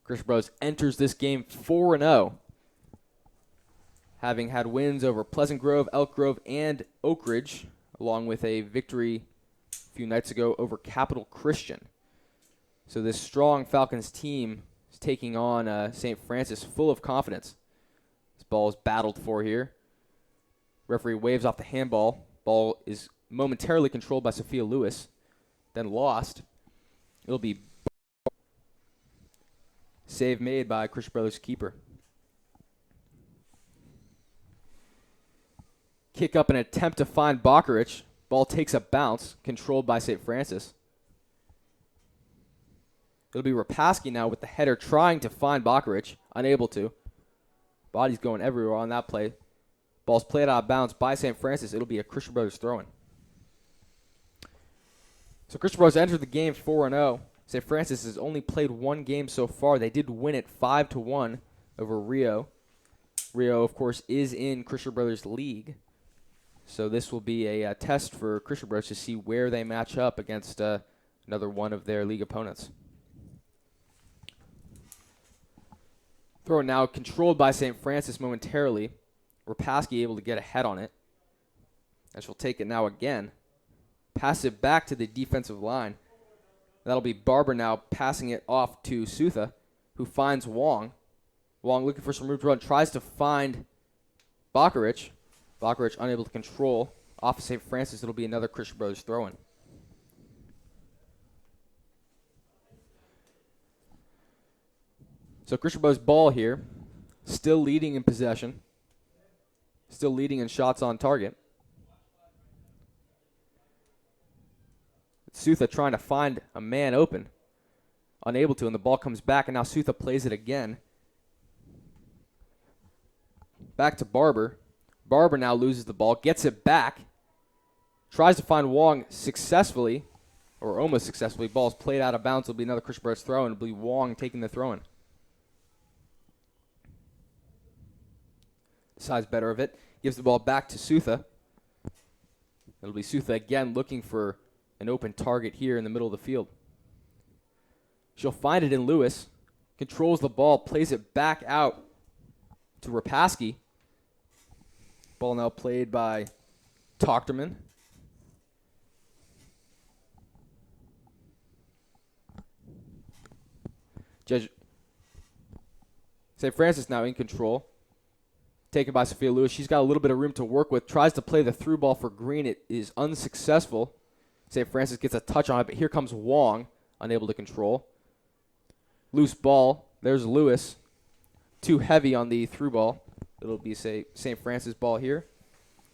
Christian Brothers enters this game 4-0, having had wins over Pleasant Grove, Elk Grove, and Oak Ridge, along with a victory a few nights ago over Capital Christian. So this strong Falcons team is taking on St. Francis full of confidence. This ball is battled for here. Referee waves off the handball. Ball is momentarily controlled by Sophia Lewis, then lost. It'll be save made by Christian Brothers keeper. Kick up an attempt to find Bakarich. Ball takes a bounce, controlled by St. Francis. It'll be Rapaski now with the header trying to find Bakarich, unable to. Body's going everywhere on that play. Ball's played out of bounds by St. Francis. It'll be a Christian Brothers throw-in. So Christian Brothers entered the game 4-0. St. Francis has only played one game so far. They did win it 5-1 over Rio. Rio, of course, is in Christian Brothers League. So this will be a test for Christian Brothers to see where they match up against another one of their league opponents. Throw now controlled by St. Francis momentarily. Rapaski able to get ahead on it. And she'll take it now again. Pass it back to the defensive line. That'll be Barber now passing it off to Sutha, who finds Wong. Wong looking for some room to run. Tries to find Bakarich. Bakarich unable to control. Off of St. Francis, it'll be another Christian Brothers throw-in. So Christian Brothers ball here. Still leading in possession. Still leading in shots on target. Sutha trying to find a man open. Unable to, and the ball comes back, and now Sutha plays it again. Back to Barber. Barber now loses the ball, gets it back. Tries to find Wong successfully, or almost successfully. Ball's played out of bounds. It'll be another Christian Brothers throw-in. It'll be Wong taking the throw-in. Decides better of it. Gives the ball back to Sutha. It'll be Sutha again looking for an open target here in the middle of the field. She'll find it in Lewis. Controls the ball. Plays it back out to Rapaski. Ball now played by Tochterman. St. Francis now in control. Taken by Sophia Lewis. She's got a little bit of room to work with. Tries to play the through ball for Green. It is unsuccessful. St. Francis gets a touch on it, but here comes Wong, unable to control. Loose ball. There's Lewis. Too heavy on the through ball. It'll be St. Francis ball here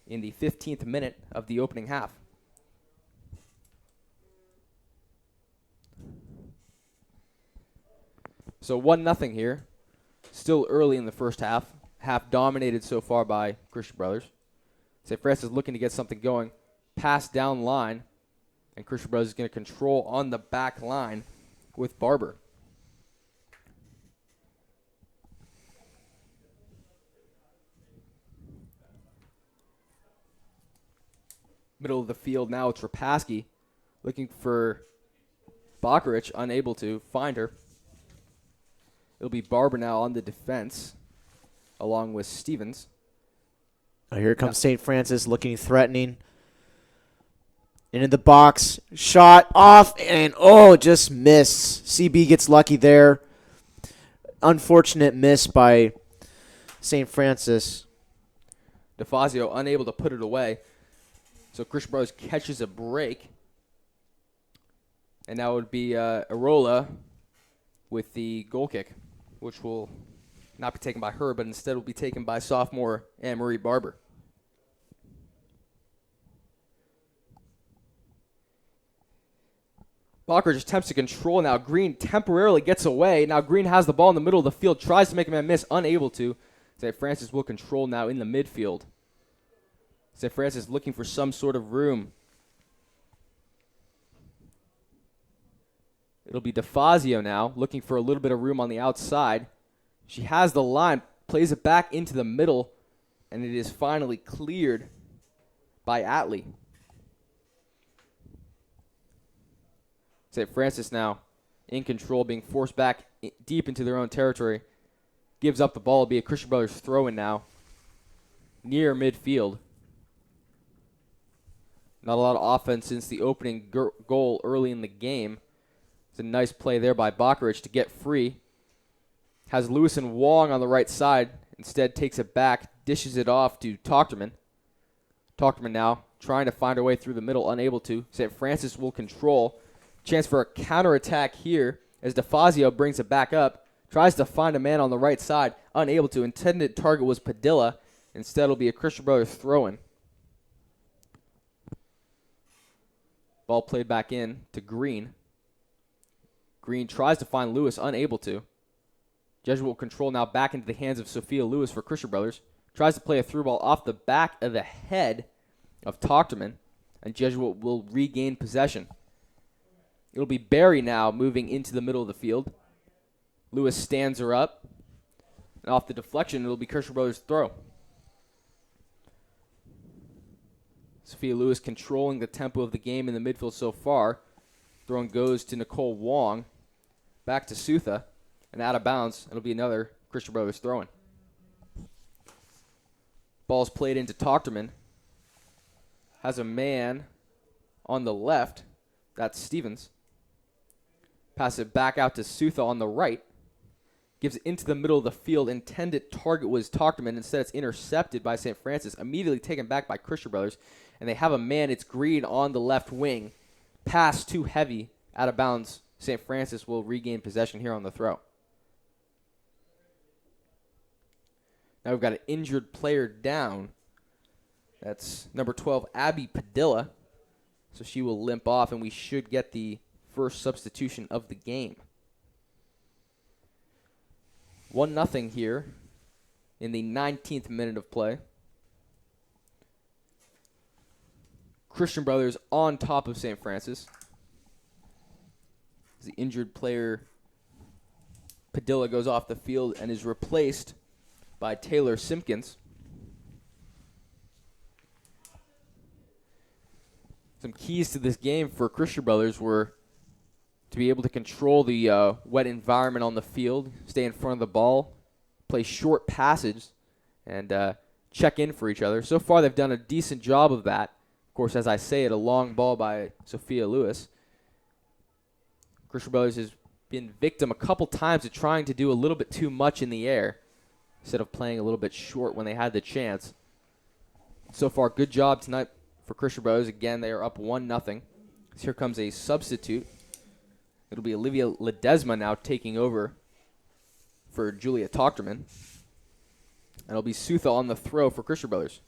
in the 15th minute of the opening half. So 1-0 here. Still early in the first half. Half dominated so far by Christian Brothers. St. Francis looking to get something going. Pass down line. And Christian Brothers is going to control on the back line with Barber. Middle of the field now, it's Rapaski looking for Bakarich, unable to find her. It'll be Barber now on the defense, along with Stevens. Oh, here comes St. Francis looking threatening. Into the box, shot off, and just missed. CB gets lucky there. Unfortunate miss by St. Francis. DeFazio unable to put it away. So Christian Brothers catches a break. And now it would be Arola with the goal kick, which will not be taken by her, but instead will be taken by sophomore Anne-Marie Barber. Bakarich attempts to control now. Green temporarily gets away. Now Green has the ball in the middle of the field, tries to make a man miss, unable to. St. Francis will control now in the midfield. St. Francis looking for some sort of room. It'll be DeFazio now, looking for a little bit of room on the outside. She has the line, plays it back into the middle, and it is finally cleared by Atlee. St. Francis now in control, being forced back deep into their own territory. Gives up the ball. It'll be a Christian Brothers throw-in now. Near midfield. Not a lot of offense since the opening goal early in the game. It's a nice play there by Bakarich to get free. Has Lewis and Wong on the right side. Instead takes it back, dishes it off to Tochterman. Tochterman now trying to find a way through the middle, unable to. St. Francis will control. Chance for a counterattack here as DeFazio brings it back up. Tries to find a man on the right side, unable to. Intended target was Padilla. Instead, it'll be a Christian Brothers throw-in. Ball played back in to Green. Green tries to find Lewis, unable to. Jesuit will control now back into the hands of Sophia Lewis for Christian Brothers. Tries to play a through ball off the back of the head of Tochterman, and Jesuit will regain possession. It'll be Barry now moving into the middle of the field. Lewis stands her up. And off the deflection, it'll be Christian Brothers' throw. Sophia Lewis controlling the tempo of the game in the midfield so far. Throwing goes to Nicole Wong. Back to Sutha. And out of bounds, it'll be another Christian Brothers throw-in. Ball's played into Tochterman. Has a man on the left. That's Stevens. Pass it back out to Sutha on the right. Gives it into the middle of the field. Intended target was Tochterman. Instead, it's intercepted by St. Francis. Immediately taken back by Christian Brothers. And they have a man. It's Green on the left wing. Pass too heavy. Out of bounds. St. Francis will regain possession here on the throw. Now we've got an injured player down. That's number 12, Abby Padilla. So she will limp off, and we should get the first substitution of the game. 1-0 here in the 19th minute of play. Christian Brothers on top of St. Francis. The injured player Padilla goes off the field and is replaced by Taylor Simpkins. Some keys to this game for Christian Brothers were to be able to control the wet environment on the field, stay in front of the ball, play short passes, and check in for each other. So far, they've done a decent job of that. Of course, as I say it, a long ball by Sophia Lewis. Christian Brothers has been victim a couple times of trying to do a little bit too much in the air instead of playing a little bit short when they had the chance. So far, good job tonight for Christian Brothers. Again, they are up 1-0. So here comes a substitute. It'll be Olivia Ledesma now taking over for Julia Tochterman. And it'll be Sutha on the throw for Christian Brothers.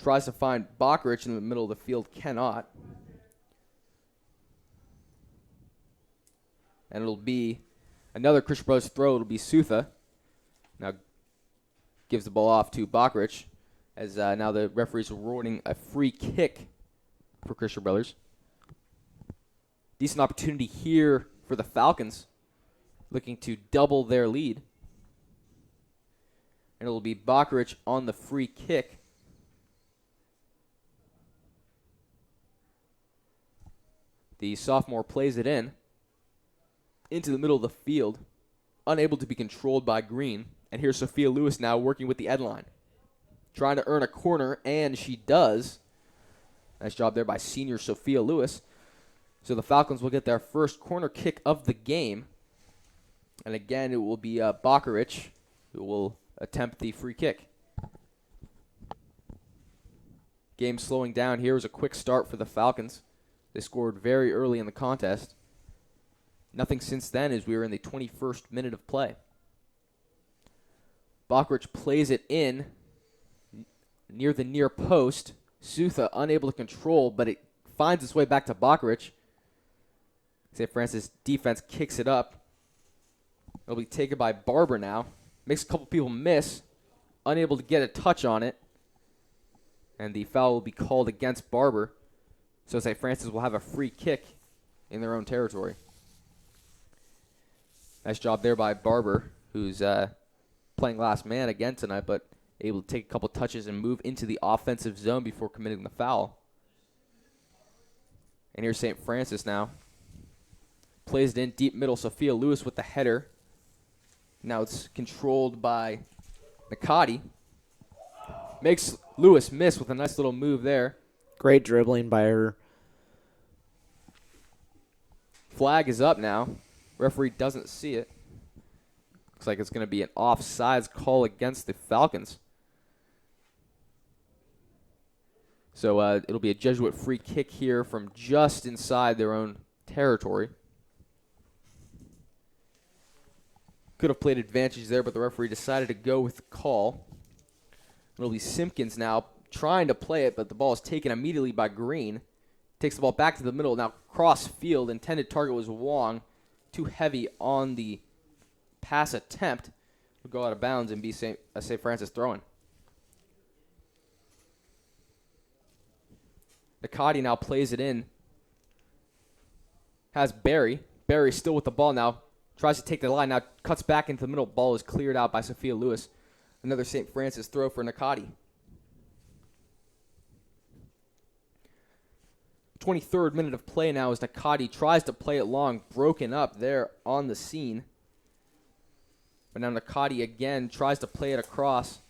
Tries to find Bakarich in the middle of the field, cannot. And it'll be another Christian Brothers throw. It'll be Sutha. Now gives the ball off to Bakarich as now the referees are awarding a free kick for Christian Brothers. Decent opportunity here for the Falcons, looking to double their lead. And it'll be Bakarich on the free kick. The sophomore plays it into the middle of the field, unable to be controlled by Green. And here's Sophia Lewis now working with the end line. Trying to earn a corner, and she does. Nice job there by senior Sophia Lewis. So the Falcons will get their first corner kick of the game. And again, it will be Bakarich who will attempt the free kick. Game slowing down here. It was a quick start for the Falcons. They scored very early in the contest. Nothing since then as we were in the 21st minute of play. Bakarich plays it in near the near post. Sutha unable to control, but it finds its way back to Bakarich. St. Francis defense kicks it up. It'll be taken by Barber now. Makes a couple people miss. Unable to get a touch on it. And the foul will be called against Barber. So St. Francis will have a free kick in their own territory. Nice job there by Barber, who's playing last man again tonight, but able to take a couple touches and move into the offensive zone before committing the foul. And here's St. Francis now, plays it in deep middle. Sophia Lewis with the header. Now it's controlled by Nicole. Makes Lewis miss with a nice little move there. Great dribbling by her. Flag is up now. Referee doesn't see it. Looks like it's going to be an offsides call against the Falcons. So it'll be a Jesuit free kick here from just inside their own territory. Could have played advantage there, but the referee decided to go with the call. It'll be Simpkins now trying to play it, but the ball is taken immediately by Green. Takes the ball back to the middle. Now cross field. Intended target was Wong. Too heavy on the pass attempt. Will go out of bounds and be St. Francis throwing. Nicole now plays it in. Has Barry. Barry still with the ball now. Tries to take the line. Now cuts back into the middle. Ball is cleared out by Sophia Lewis. Another St. Francis throw for Nicole. 23rd minute of play now as Nicole tries to play it long. Broken up there on the scene. But now Nicole again tries to play it across.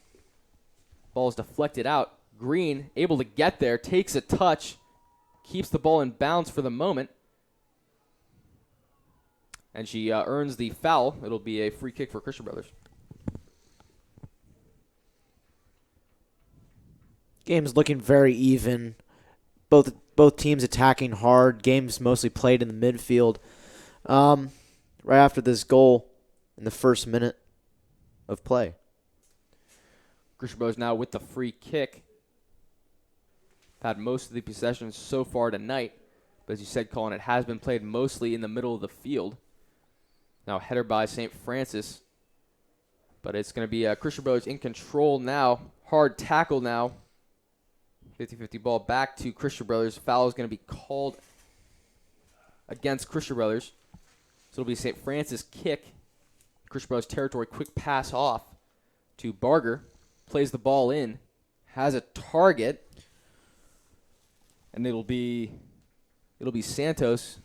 Ball is deflected out. Green able to get there. Takes a touch. Keeps the ball in bounds for the moment. And she earns the foul. It'll be a free kick for Christian Brothers. Game's looking very even. Both teams attacking hard. Game's mostly played in the midfield. Right after this goal in the first minute of play. Christian Brothers now with the free kick. Had most of the possession so far tonight. But as you said, Colin, it has been played mostly in the middle of the field. Now header by St. Francis. But it's going to be Christian Brothers in control now. Hard tackle now. 50-50 ball back to Christian Brothers. Foul is going to be called against Christian Brothers. So it'll be St. Francis kick. Christian Brothers territory. Quick pass off to Barger. Plays the ball in. Has a target. And it'll be Santos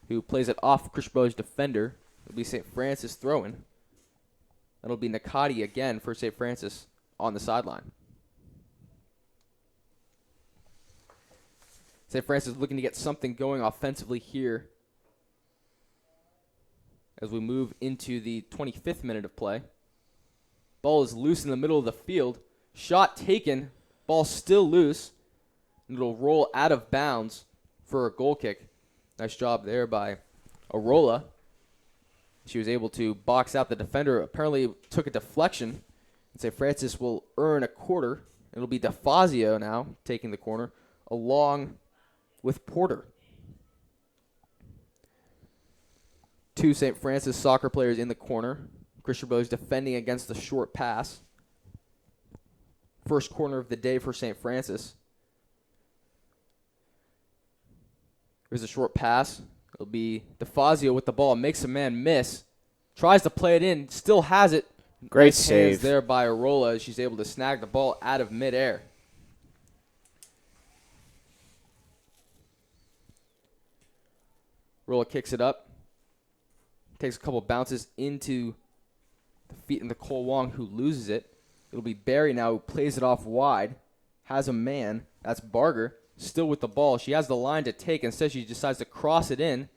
who plays it off Christian Brothers defender. It'll be St. Francis throwing. It'll be Nicole again for St. Francis on the sideline. St. Francis looking to get something going offensively here as we move into the 25th minute of play. Ball is loose in the middle of the field. Shot taken. Ball still loose. And it'll roll out of bounds for a goal kick. Nice job there by Arola. She was able to box out the defender. Apparently took a deflection. And St. Francis will earn a quarter. It'll be DeFazio now taking the corner along with Porter. Two St. Francis soccer players in the corner. Christian Brothers defending against the short pass. First corner of the day for St. Francis. Here's a short pass. It'll be DeFazio with the ball. Makes a man miss. Tries to play it in. Still has it. Great nice save hands there by Arola as she's able to snag the ball out of midair. Arola kicks it up. Takes a couple bounces into the feet of Nicole Wong, who loses it. It'll be Barry now who plays it off wide. Has a man. That's Barger. Still with the ball. She has the line to take. Instead, she decides to cross it in.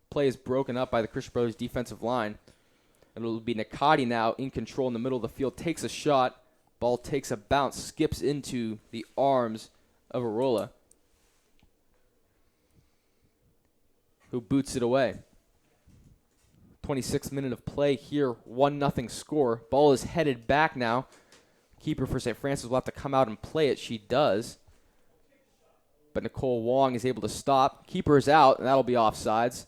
Play is broken up by the Christian Brothers defensive line. It'll be Nicole now in control in the middle of the field. Takes a shot. Ball takes a bounce. Skips into the arms of Arola, who boots it away. 26th minute of play here. 1-0 score. Ball is headed back now. Keeper for St. Francis will have to come out and play it. She does. But Nicole Wong is able to stop. Keeper is out, and that'll be offsides.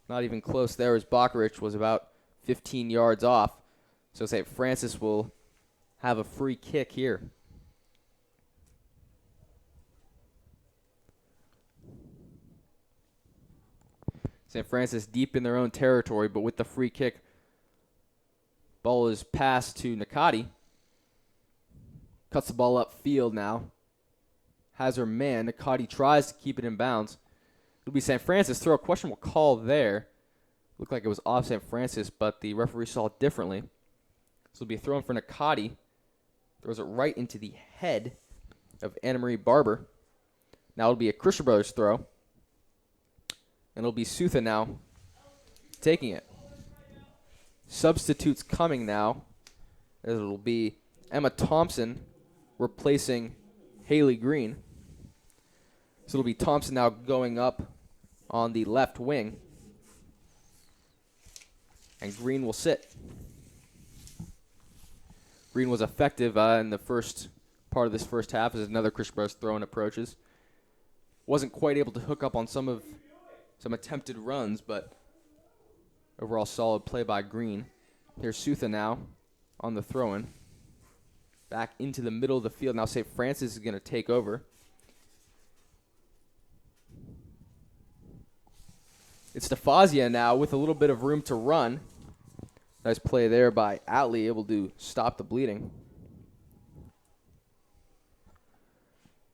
Not even close there, as Bakarich was about 15 yards off. So St. Francis will have a free kick here. St. Francis deep in their own territory, but with the free kick, ball is passed to Nicole. Cuts the ball upfield now. Has her man. Nicole tries to keep it in bounds. It'll be St. Francis. Throw a questionable call there. Looked like it was off St. Francis, but the referee saw it differently. So it'll be a throw in for Nakati. Throws it right into the head of Anna Marie Barber. Now it'll be a Christian Brothers throw. And it'll be Sutha now taking it. Substitutes coming now. It'll be Emma Thompson replacing Haley Green. So it'll be Thompson now going up on the left wing. And Green will sit. Green was effective in the first part of this first half as another Christian Brothers throw-in approaches. Wasn't quite able to hook up on some attempted runs, but overall solid play by Green. Here's Sutha now on the throw-in. Back into the middle of the field. Now St. Francis is going to take over. It's DeFazia now with a little bit of room to run. Nice play there by Atlee, able to stop the bleeding.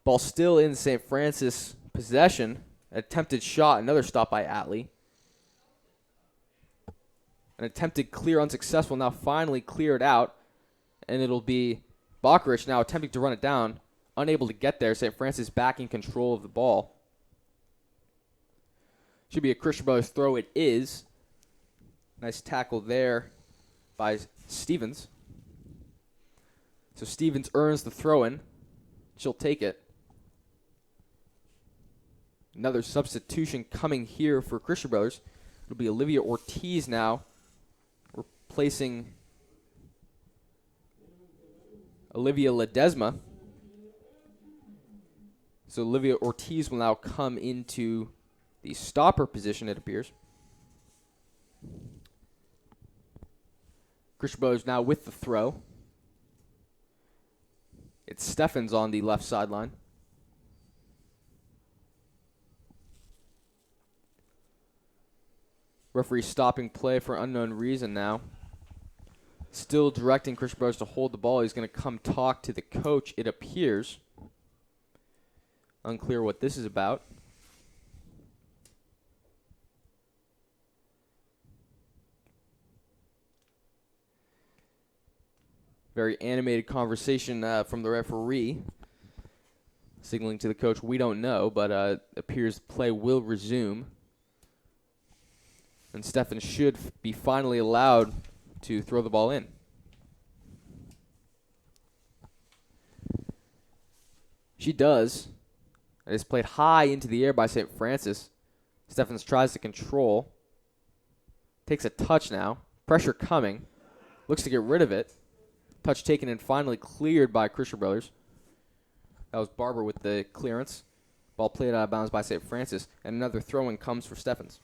Ball still in St. Francis possession. Attempted shot, another stop by Atlee. An attempted clear unsuccessful, now finally cleared out. And it'll be Bakarich now attempting to run it down. Unable to get there. St. Francis back in control of the ball. Should be a Christian Brothers throw. It is. Nice tackle there by Stevens. So Stevens earns the throw-in. She'll take it. Another substitution coming here for Christian Brothers. It'll be Olivia Ortiz now replacing Olivia Ledesma. So Olivia Ortiz will now come into the stopper position, it appears. Christian Brothers now with the throw. It's Steffens on the left sideline. Referee stopping play for unknown reason now. Still directing Christian Brothers to hold the ball. He's going to come talk to the coach, it appears. Unclear what this is about. Very animated conversation from the referee. Signaling to the coach, we don't know, but appears play will resume. And Steffens should be finally allowed to throw the ball in. She does. It is played high into the air by St. Francis. Steffens tries to control. Takes a touch now. Pressure coming. Looks to get rid of it. Touch taken and finally cleared by Christian Brothers. That was Barber with the clearance. Ball played out of bounds by St. Francis. And another throw-in comes for Steffens.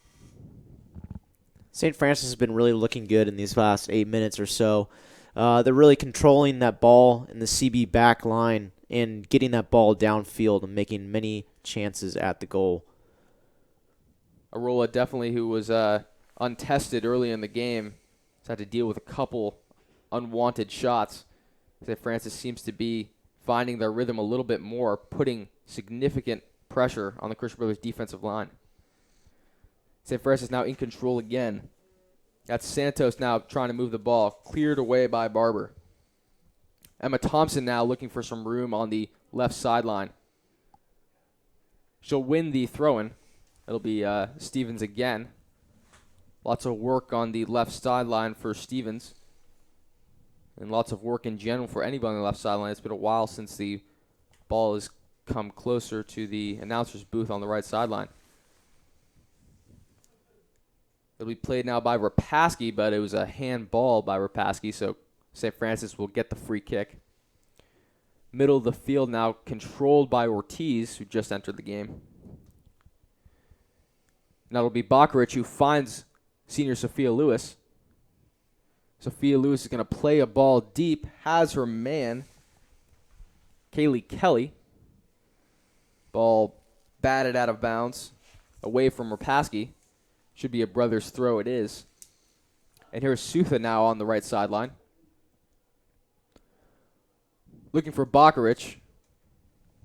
St. Francis has been really looking good in these last 8 minutes or so. They're really controlling that ball in the CB back line and getting that ball downfield and making many chances at the goal. Arola definitely, who was untested early in the game, has had to deal with a couple unwanted shots. St. Francis seems to be finding their rhythm a little bit more, putting significant pressure on the Christian Brothers defensive line. St. Francis now in control again. That's Santos now trying to move the ball. Cleared away by Barber. Emma Thompson now looking for some room on the left sideline. She'll win the throw-in. It'll be Stevens again. Lots of work on the left sideline for Stevens. And lots of work in general for anybody on the left sideline. It's been a while since the ball has come closer to the announcer's booth on the right sideline. It'll be played now by Rapaski, but it was a handball by Rapaski, so St. Francis will get the free kick. Middle of the field now controlled by Ortiz, who just entered the game. Now it'll be Bakarich who finds senior Sophia Lewis. Sophia Lewis is going to play a ball deep, has her man, Kaylee Kelly. Ball batted out of bounds, away from Rapaski. Should be a brother's throw, it is. And here's Sutha now on the right sideline. Looking for Bakarich.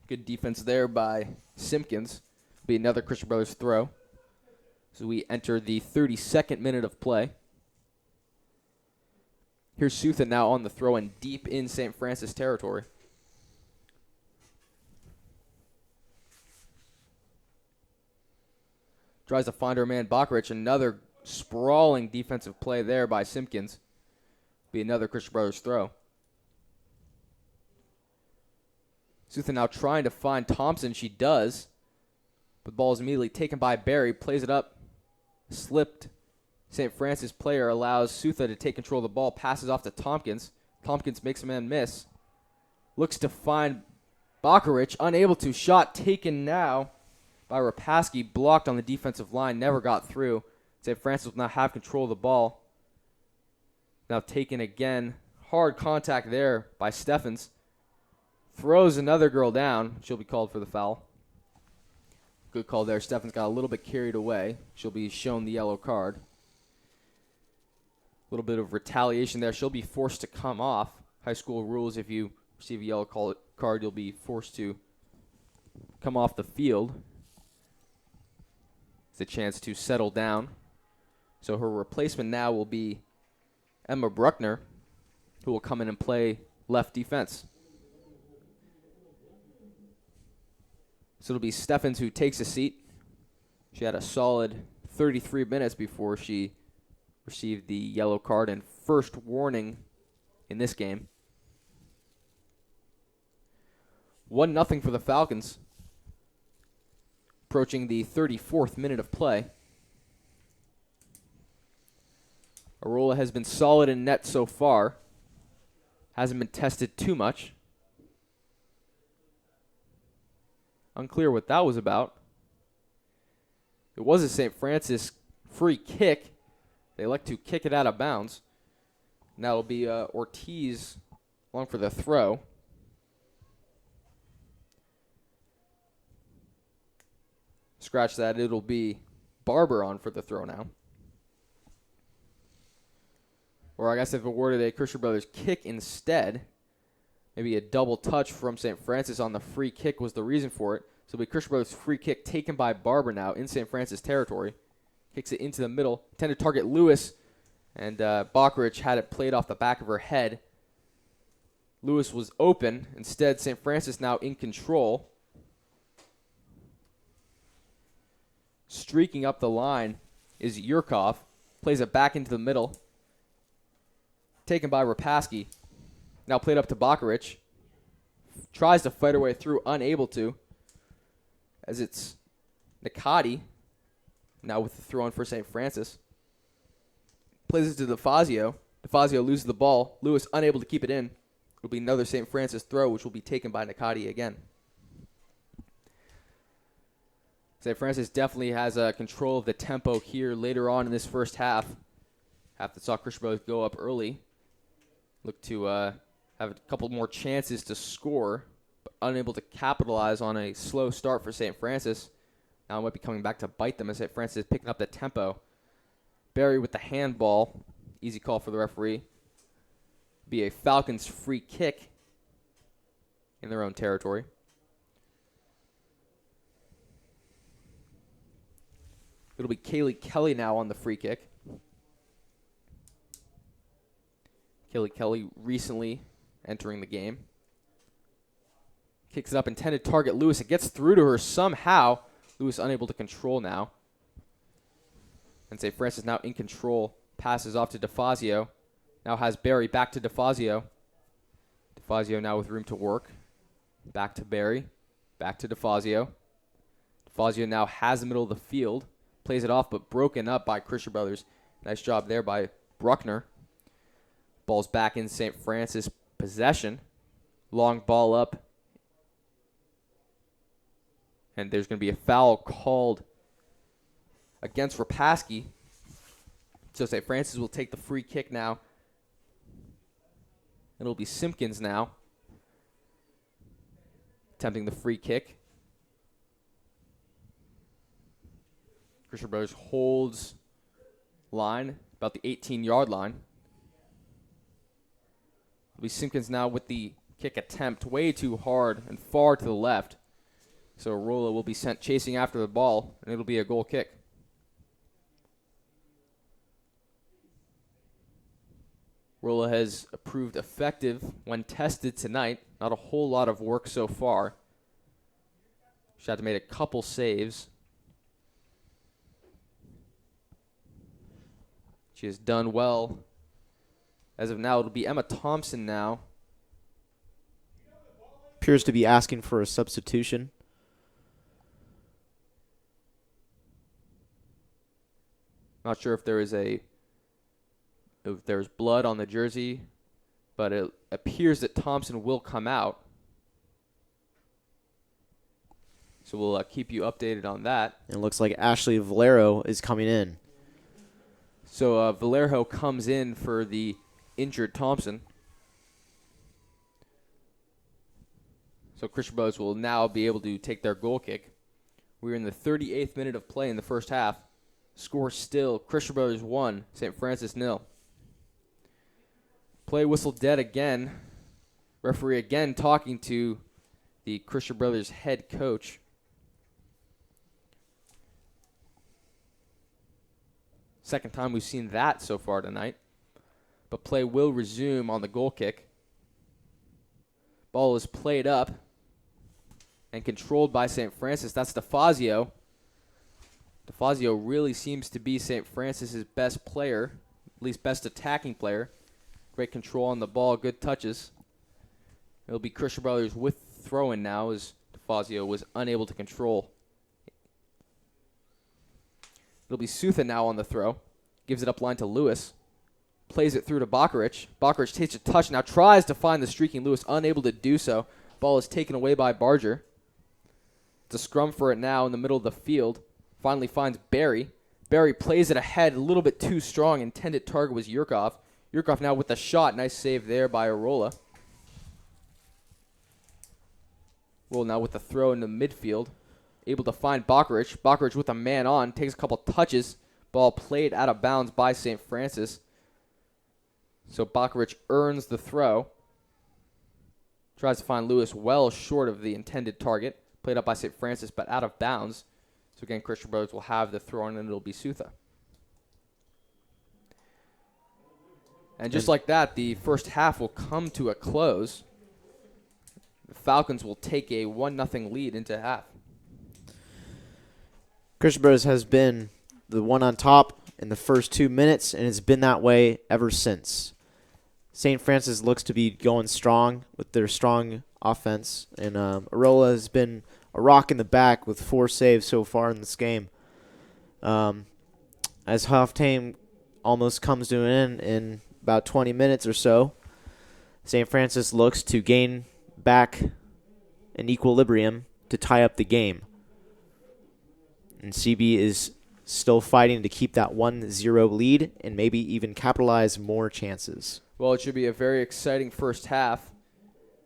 Good defense there by Simpkins. Be another Christian Brothers throw. So we enter the 32nd minute of play. Here's Sutha now on the throw and deep in St. Francis territory. Tries to find her man Bakarich. Another sprawling defensive play there by Simpkins. Be another Christian Brothers throw. Sutha now trying to find Thompson. She does. But the ball is immediately taken by Barry. Plays it up. Slipped. St. Francis player allows Sutha to take control of the ball. Passes off to Tompkins. Tompkins makes a man miss. Looks to find Bakarich. Unable to. Shot taken now by Rapaski. Blocked on the defensive line. Never got through. St. Francis will now have control of the ball. Now taken again. Hard contact there by Steffens. Throws another girl down. She'll be called for the foul. Good call there. Steffens got a little bit carried away. She'll be shown the yellow card. A little bit of retaliation there. She'll be forced to come off. High school rules, if you receive a yellow card, you'll be forced to come off the field. It's a chance to settle down. So her replacement now will be Emma Bruckner, who will come in and play left defense. So it'll be Steffens who takes a seat. She had a solid 33 minutes before she received the yellow card and first warning in this game. 1-0 for the Falcons. Approaching the 34th minute of play. Arola has been solid in net so far. Hasn't been tested too much. Unclear what that was about. It was a St. Francis free kick. They like to kick it out of bounds. Now it'll be Ortiz along for the throw. Scratch that. It'll be Barber on for the throw now. Or I guess if awarded a Christian Brothers kick instead. Maybe a double touch from St. Francis on the free kick was the reason for it. So it'll be Christian Brothers free kick taken by Barber now in St. Francis territory. Kicks it into the middle. Intended to target Lewis. And Bakarich had it played off the back of her head. Lewis was open. Instead, St. Francis now in control. Streaking up the line is Yurkov. Plays it back into the middle. Taken by Rapaski. Now played up to Bakarich. Tries to fight her way through. Unable to. As it's Nikati. Now with the throw in for St. Francis. Plays it to DeFazio. DeFazio loses the ball. Lewis unable to keep it in. It'll be another St. Francis throw, which will be taken by Nikati again. St. Francis definitely has control of the tempo here later on in this first half. Half that saw Christian Brothers go up early. Look to have a couple more chances to score, but unable to capitalize on a slow start for St. Francis. Now it might be coming back to bite them as St. Francis is picking up the tempo. Barry with the handball. Easy call for the referee. Be a Falcons free kick in their own territory. It'll be Kaylee Kelly now on the free kick. Kaylee Kelly recently entering the game. Kicks it up, intended target Lewis. It gets through to her somehow. Lewis unable to control now. And St. Francis now in control. Passes off to DeFazio. Now has Barry back to DeFazio. DeFazio now with room to work. Back to Barry. Back to DeFazio. DeFazio now has the middle of the field. Plays it off, but broken up by Christian Brothers. Nice job there by Bruckner. Ball's back in St. Francis possession. Long ball up. And there's going to be a foul called against Rapaski. So St. Francis will take the free kick now. It'll be Simpkins now attempting the free kick. Christian Brothers holds line about the 18-yard line. It'll be Simpkins now with the kick attempt way too hard and far to the left. So Arola will be sent chasing after the ball, and it'll be a goal kick. Rolla has proved effective when tested tonight. Not a whole lot of work so far. She had to make a couple saves. She has done well. As of now, it'll be Emma Thompson now. Appears to be asking for a substitution. Not sure if there's blood on the jersey, but it appears that Thompson will come out. So we'll keep you updated on that. And it looks like Ashley Valero is coming in. So Valero comes in for the injured Thompson. So Christian Brothers will now be able to take their goal kick. We're in the 38th minute of play in the first half. Score still, Christian Brothers 1, St. Francis 0. Play whistle dead again. Referee again talking to the Christian Brothers head coach. Second time we've seen that so far tonight. But play will resume on the goal kick. Ball is played up and controlled by St. Francis. That's DeFazio. DeFazio really seems to be St. Francis's best player, at least best attacking player. Great control on the ball, good touches. It'll be Christian Brothers with throw-in now as DeFazio was unable to control. It'll be Sutha now on the throw. Gives it up line to Lewis. Plays it through to Bakarich. Bakarich takes a touch, now tries to find the streaking Lewis, unable to do so. Ball is taken away by Barger. It's a scrum for it now in the middle of the field. Finally finds Barry. Barry plays it ahead, a little bit too strong. Intended target was Yurkov. Yurkov now with the shot. Nice save there by Arola. Roll now with the throw into midfield. Able to find Bakarich. Bakarich with a man on. Takes a couple touches. Ball played out of bounds by St. Francis. So Bakarich earns the throw. Tries to find Lewis well short of the intended target. Played up by St. Francis, but out of bounds. So again, Christian Brothers will have the throw in, and it'll be Sutha. And just like that, the first half will come to a close. The Falcons will take a 1-0 lead into half. Christian Brothers has been the one on top in the first 2 minutes, and it's been that way ever since. St. Francis looks to be going strong with their strong offense, and Arola has been a rock in the back with 4 saves so far in this game. As halftime almost comes to an end in about 20 minutes or so, St. Francis looks to gain back an equilibrium to tie up the game. And CB is still fighting to keep that 1-0 lead and maybe even capitalize more chances. Well, it should be a very exciting first half,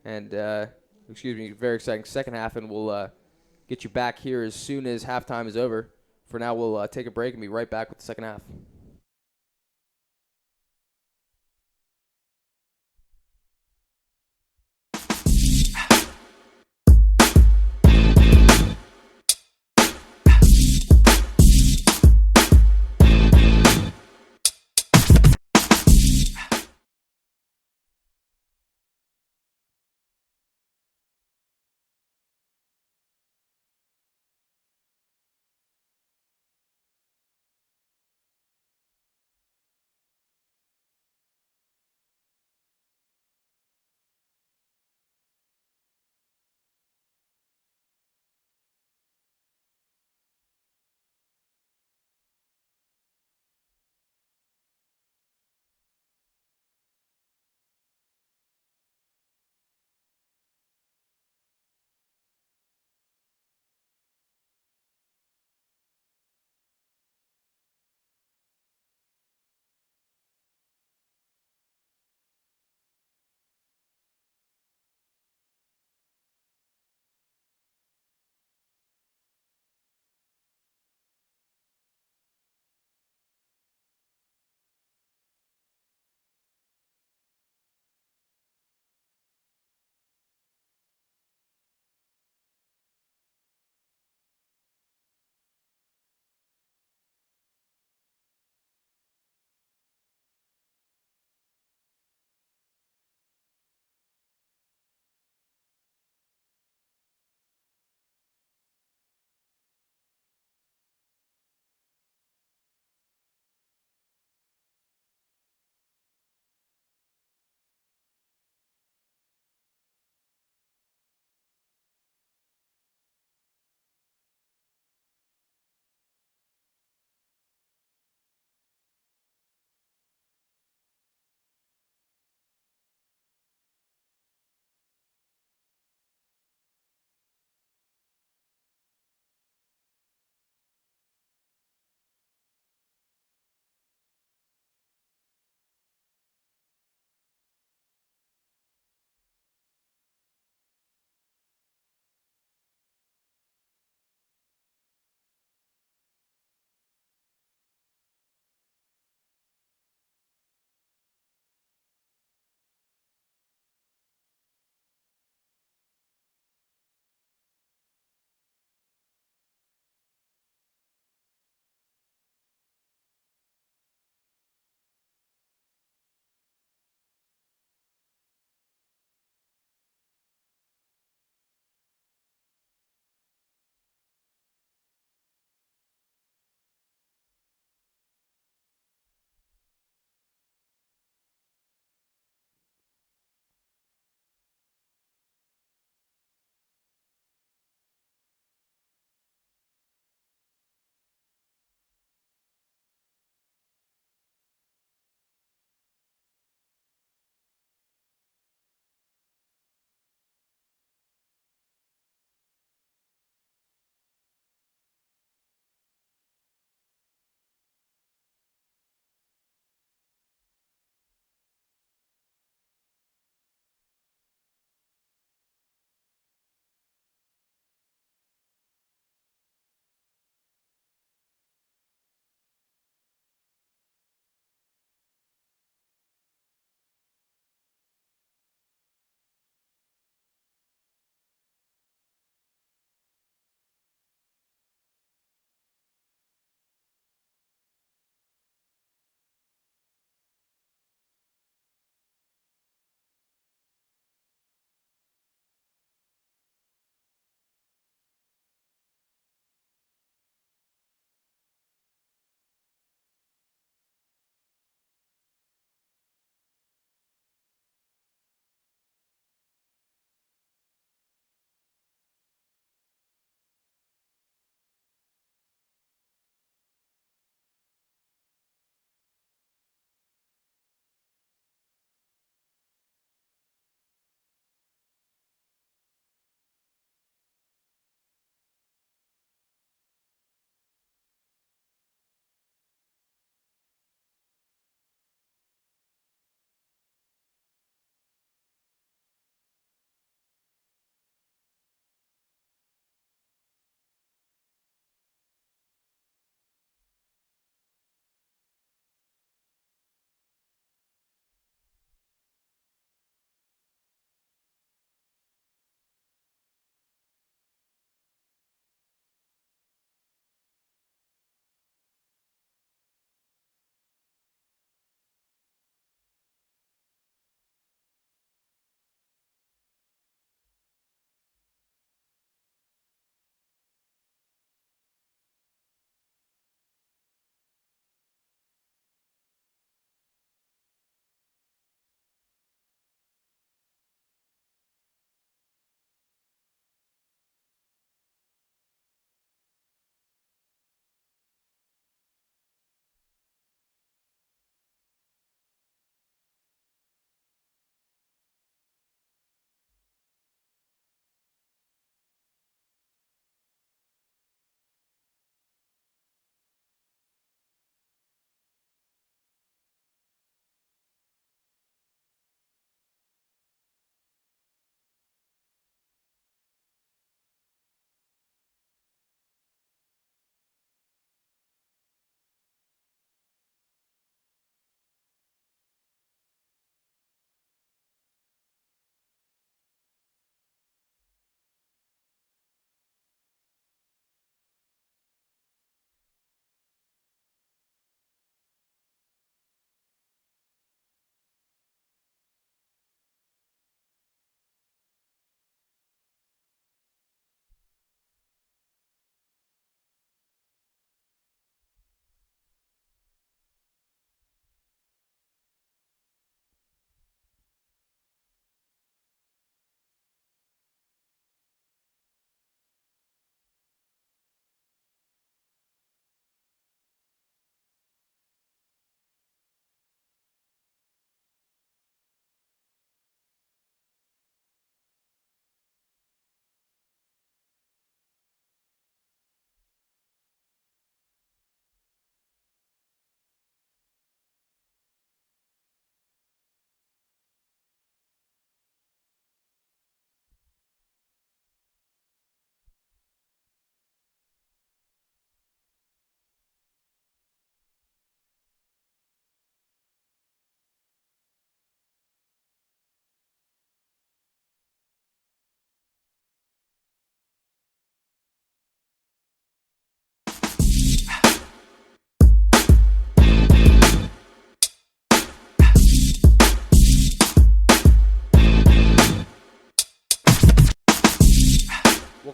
and very exciting second half, and we'll get you back here as soon as halftime is over. For now, we'll take a break and be right back with the second half.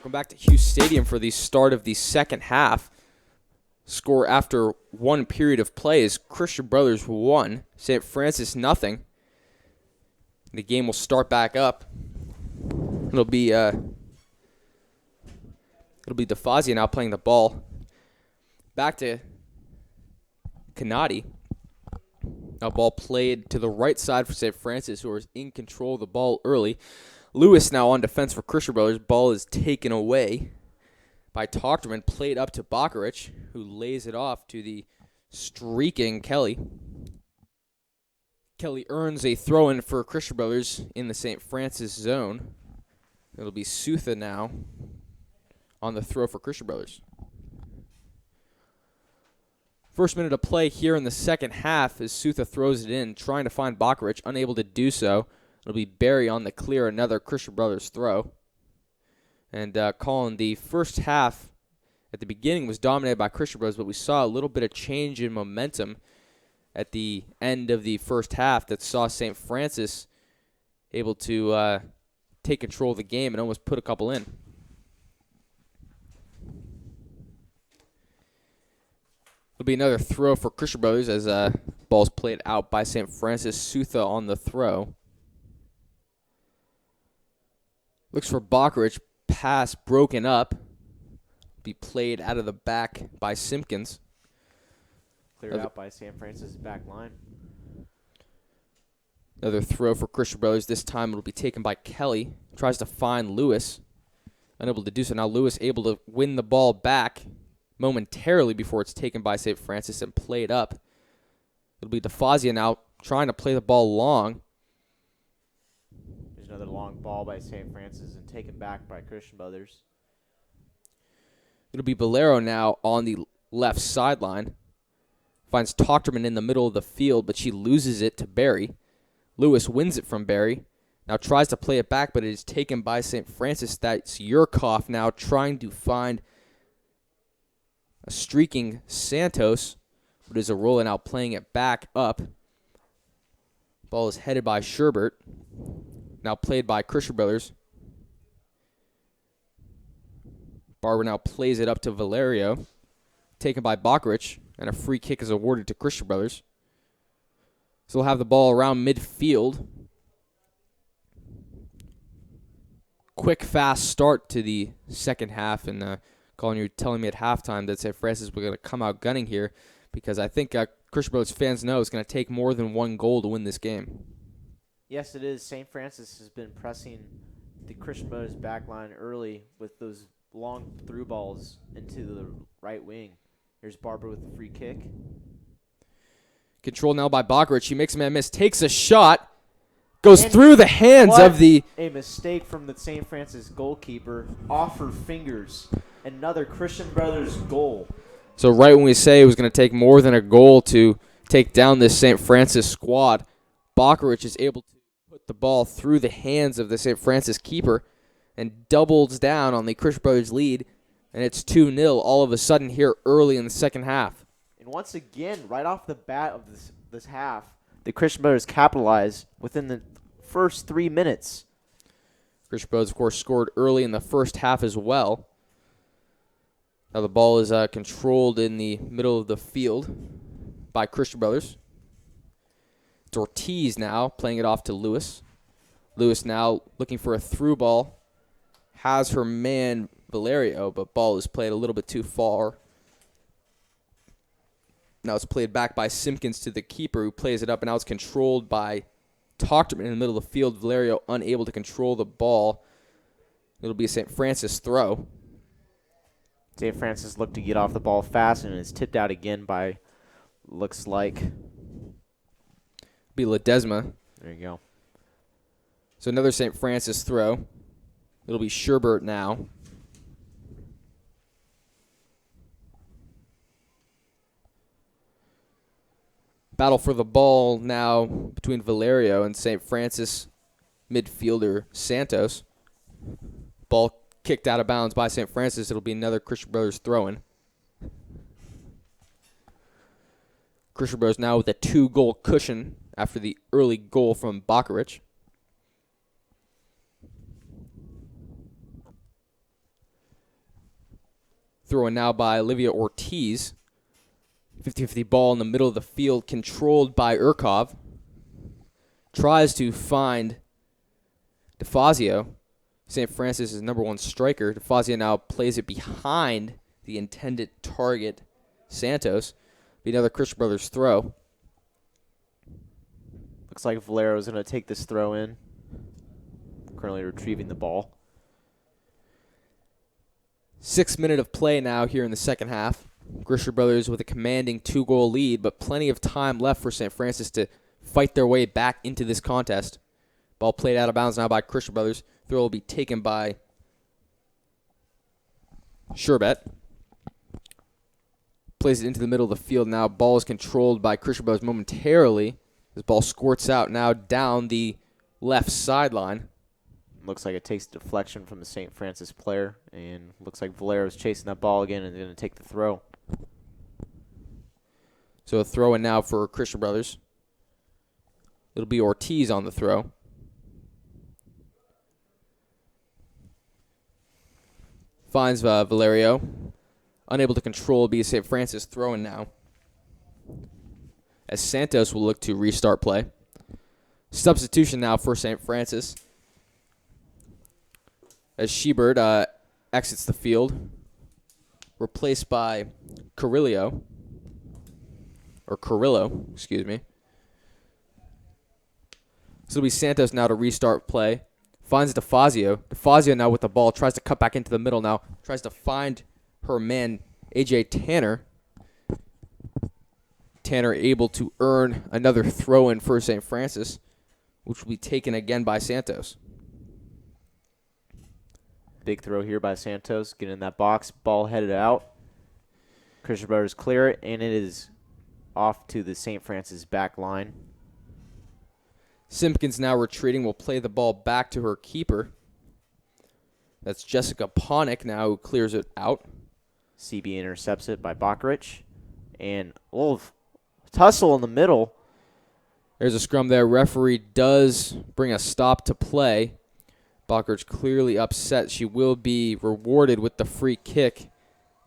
Welcome back to Hughes Stadium for the start of the second half. Score after one period of play is Christian Brothers 1, St. Francis nothing. The game will start back up. It'll be DeFazio now playing the ball. Back to Canati. Now ball played to the right side for St. Francis, who is in control of the ball early. Lewis now on defense for Christian Brothers. Ball is taken away by Tochterman. Played up to Bakarich, who lays it off to the streaking Kelly. Kelly earns a throw-in for Christian Brothers in the St. Francis zone. It'll be Southa now on the throw for Christian Brothers. First minute of play here in the second half as Southa throws it in, trying to find Bakarich, unable to do so. It'll be Barry on the clear, another Christian Brothers throw. And Colin, the first half at the beginning was dominated by Christian Brothers, but we saw a little bit of change in momentum at the end of the first half that saw St. Francis able to take control of the game and almost put a couple in. It'll be another throw for Christian Brothers as ball's played out by St. Francis. Southa on the throw. Looks for Bakarich. Pass broken up. Be played out of the back by Simpkins. Cleared out by St. Francis' back line. Another throw for Christian Brothers. This time it'll be taken by Kelly. Tries to find Lewis. Unable to do so. Now Lewis able to win the ball back momentarily before it's taken by St. Francis and played up. It'll be DeFazio now trying to play the ball long. There's another long ball by St. Francis and taken back by Christian Brothers. It'll be Valero now on the left sideline. Finds Tochterman in the middle of the field, but she loses it to Barry. Lewis wins it from Barry. Now tries to play it back, but it is taken by St. Francis. That's Yurkov now trying to find a streaking Santos, but is a rolling out, playing it back up. Ball is headed by Sherbert. Now played by Christian Brothers. Barber now plays it up to Valerio. Taken by Bakarich, and a free kick is awarded to Christian Brothers. So we'll have the ball around midfield. Quick, fast start to the second half, and Colin, you're telling me at halftime that St. Francis were going to come out gunning here, because I think Christian Brothers fans know it's going to take more than one goal to win this game. Yes, it is. St. Francis has been pressing the Christian Brothers back line early with those long through balls into the right wing. Here's Barber with the free kick. Controlled now by Bakarich. He makes a man miss, takes a shot, goes through the hands of the... A mistake from the St. Francis goalkeeper off her fingers. Another Christian Brothers goal. So right when we say it was going to take more than a goal to take down this St. Francis squad, Bakarich is able to put the ball through the hands of the St. Francis keeper and doubles down on the Christian Brothers lead, and it's 2-0 all of a sudden here early in the second half. And once again, right off the bat of this half, the Christian Brothers capitalized within the first 3 minutes. Christian Brothers, of course, scored early in the first half as well. Now the ball is controlled in the middle of the field by Christian Brothers. It's Ortiz now playing it off to Lewis. Lewis now looking for a through ball. Has her man Valerio, but ball is played a little bit too far. Now it's played back by Simpkins to the keeper, who plays it up, and now it's controlled by Tochterman in the middle of the field. Valerio unable to control the ball. It'll be a St. Francis throw. St. Francis looked to get off the ball fast, and it's tipped out again by, looks like, be Ledesma. There you go. So another St. Francis throw. It'll be Sherbert now. Battle for the ball now between Valerio and St. Francis midfielder Santos. Ball kicked out of bounds by St. Francis. It'll be another Christian Brothers throw-in. Christian Brothers now with a 2-goal cushion after the early goal from Bakarich. Thrown now by Olivia Ortiz. 50-50 ball in the middle of the field, controlled by Urkov. Tries to find DeFazio. St. Francis is number one striker. DeFazio now plays it behind the intended target, Santos. Be another Christian Brothers throw. Looks like Valero's going to take this throw in. Currently retrieving the ball. 6 minutes of play now here in the second half. Grisher Brothers with a commanding 2-goal lead, but plenty of time left for St. Francis to fight their way back into this contest. Ball played out of bounds now by Grisher Brothers. Throw will be taken by Sherbet. Plays it into the middle of the field now. Ball is controlled by Grisher Brothers momentarily. This ball squirts out now down the left sideline. Looks like it takes deflection from the St. Francis player, and looks like Valero's chasing that ball again and going to take the throw. So a throw in now for Christian Brothers. It'll be Ortiz on the throw. Finds Valerio. Unable to control, be a St. Francis throw in now. As Santos will look to restart play. Substitution now for St. Francis. As Shebert exits the field. Replaced by Carrillo. Or Carrillo, excuse me. So it'll be Santos now to restart play. Finds DeFazio. DeFazio now with the ball. Tries to cut back into the middle now. Tries to find her man, A.J. Tanner. Tanner able to earn another throw-in for St. Francis, which will be taken again by Santos. Big throw here by Santos. Get in that box. Ball headed out. Christian Brothers clear it, and it is off to the St. Francis back line. Simpkins now retreating. Will play the ball back to her keeper. That's Jessica Ponick now who clears it out. CB intercepts it by Bakarich. And a little tussle in the middle. There's a scrum there. Referee does bring a stop to play. Bakarich clearly upset. She will be rewarded with the free kick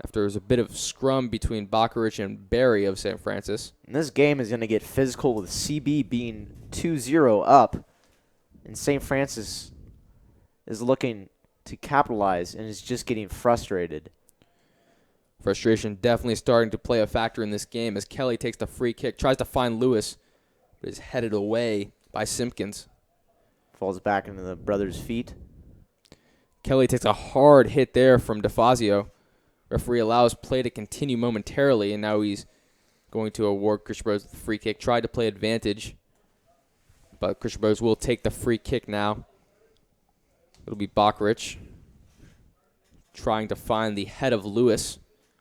after there's a bit of scrum between Bakarich and Barry of St. Francis. And this game is going to get physical with CB being 2-0 up. And St. Francis is looking to capitalize and is just getting frustrated. Frustration definitely starting to play a factor in this game as Kelly takes the free kick, tries to find Lewis, but is headed away by Simpkins. Falls back into the brothers' feet. Kelly takes a hard hit there from DeFazio. Referee allows play to continue momentarily, and now he's going to award Christian Brothers with the free kick. Tried to play advantage, but Christian Brothers will take the free kick now. It'll be Bakarich trying to find the head of Lewis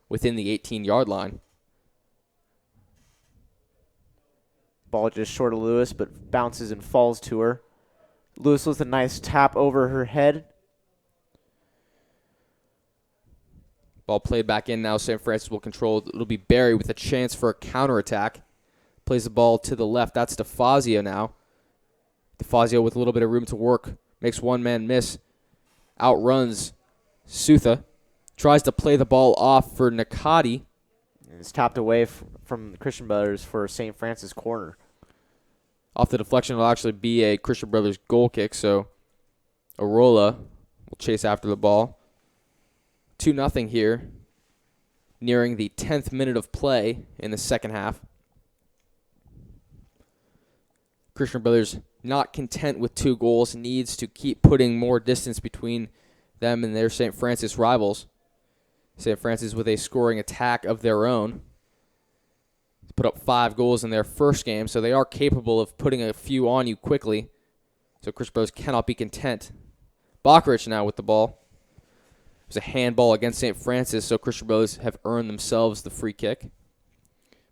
within the 18-yard line. Ball just short of Lewis, but bounces and falls to her. Lewis with a nice tap over her head. Ball played back in now. St. Francis will control it. It'll be Barry with a chance for a counterattack. Plays the ball to the left. That's DeFazio now. DeFazio with a little bit of room to work. Makes one man miss. Outruns Sutha. Tries to play the ball off for Nakati. It's tapped away from the Christian Brothers for St. Francis corner. Off the deflection, it'll actually be a Christian Brothers goal kick, so Arola will chase after the ball. 2-0 here, nearing the 10th minute of play in the second half. Christian Brothers not content with 2 goals, needs to keep putting more distance between them and their St. Francis rivals. St. Francis with a scoring attack of their own. Put up 5 goals in their first game, so they are capable of putting a few on you quickly. So Christian Brothers cannot be content. Bakarich now with the ball. There's a handball against St. Francis, so Christian Brothers have earned themselves the free kick.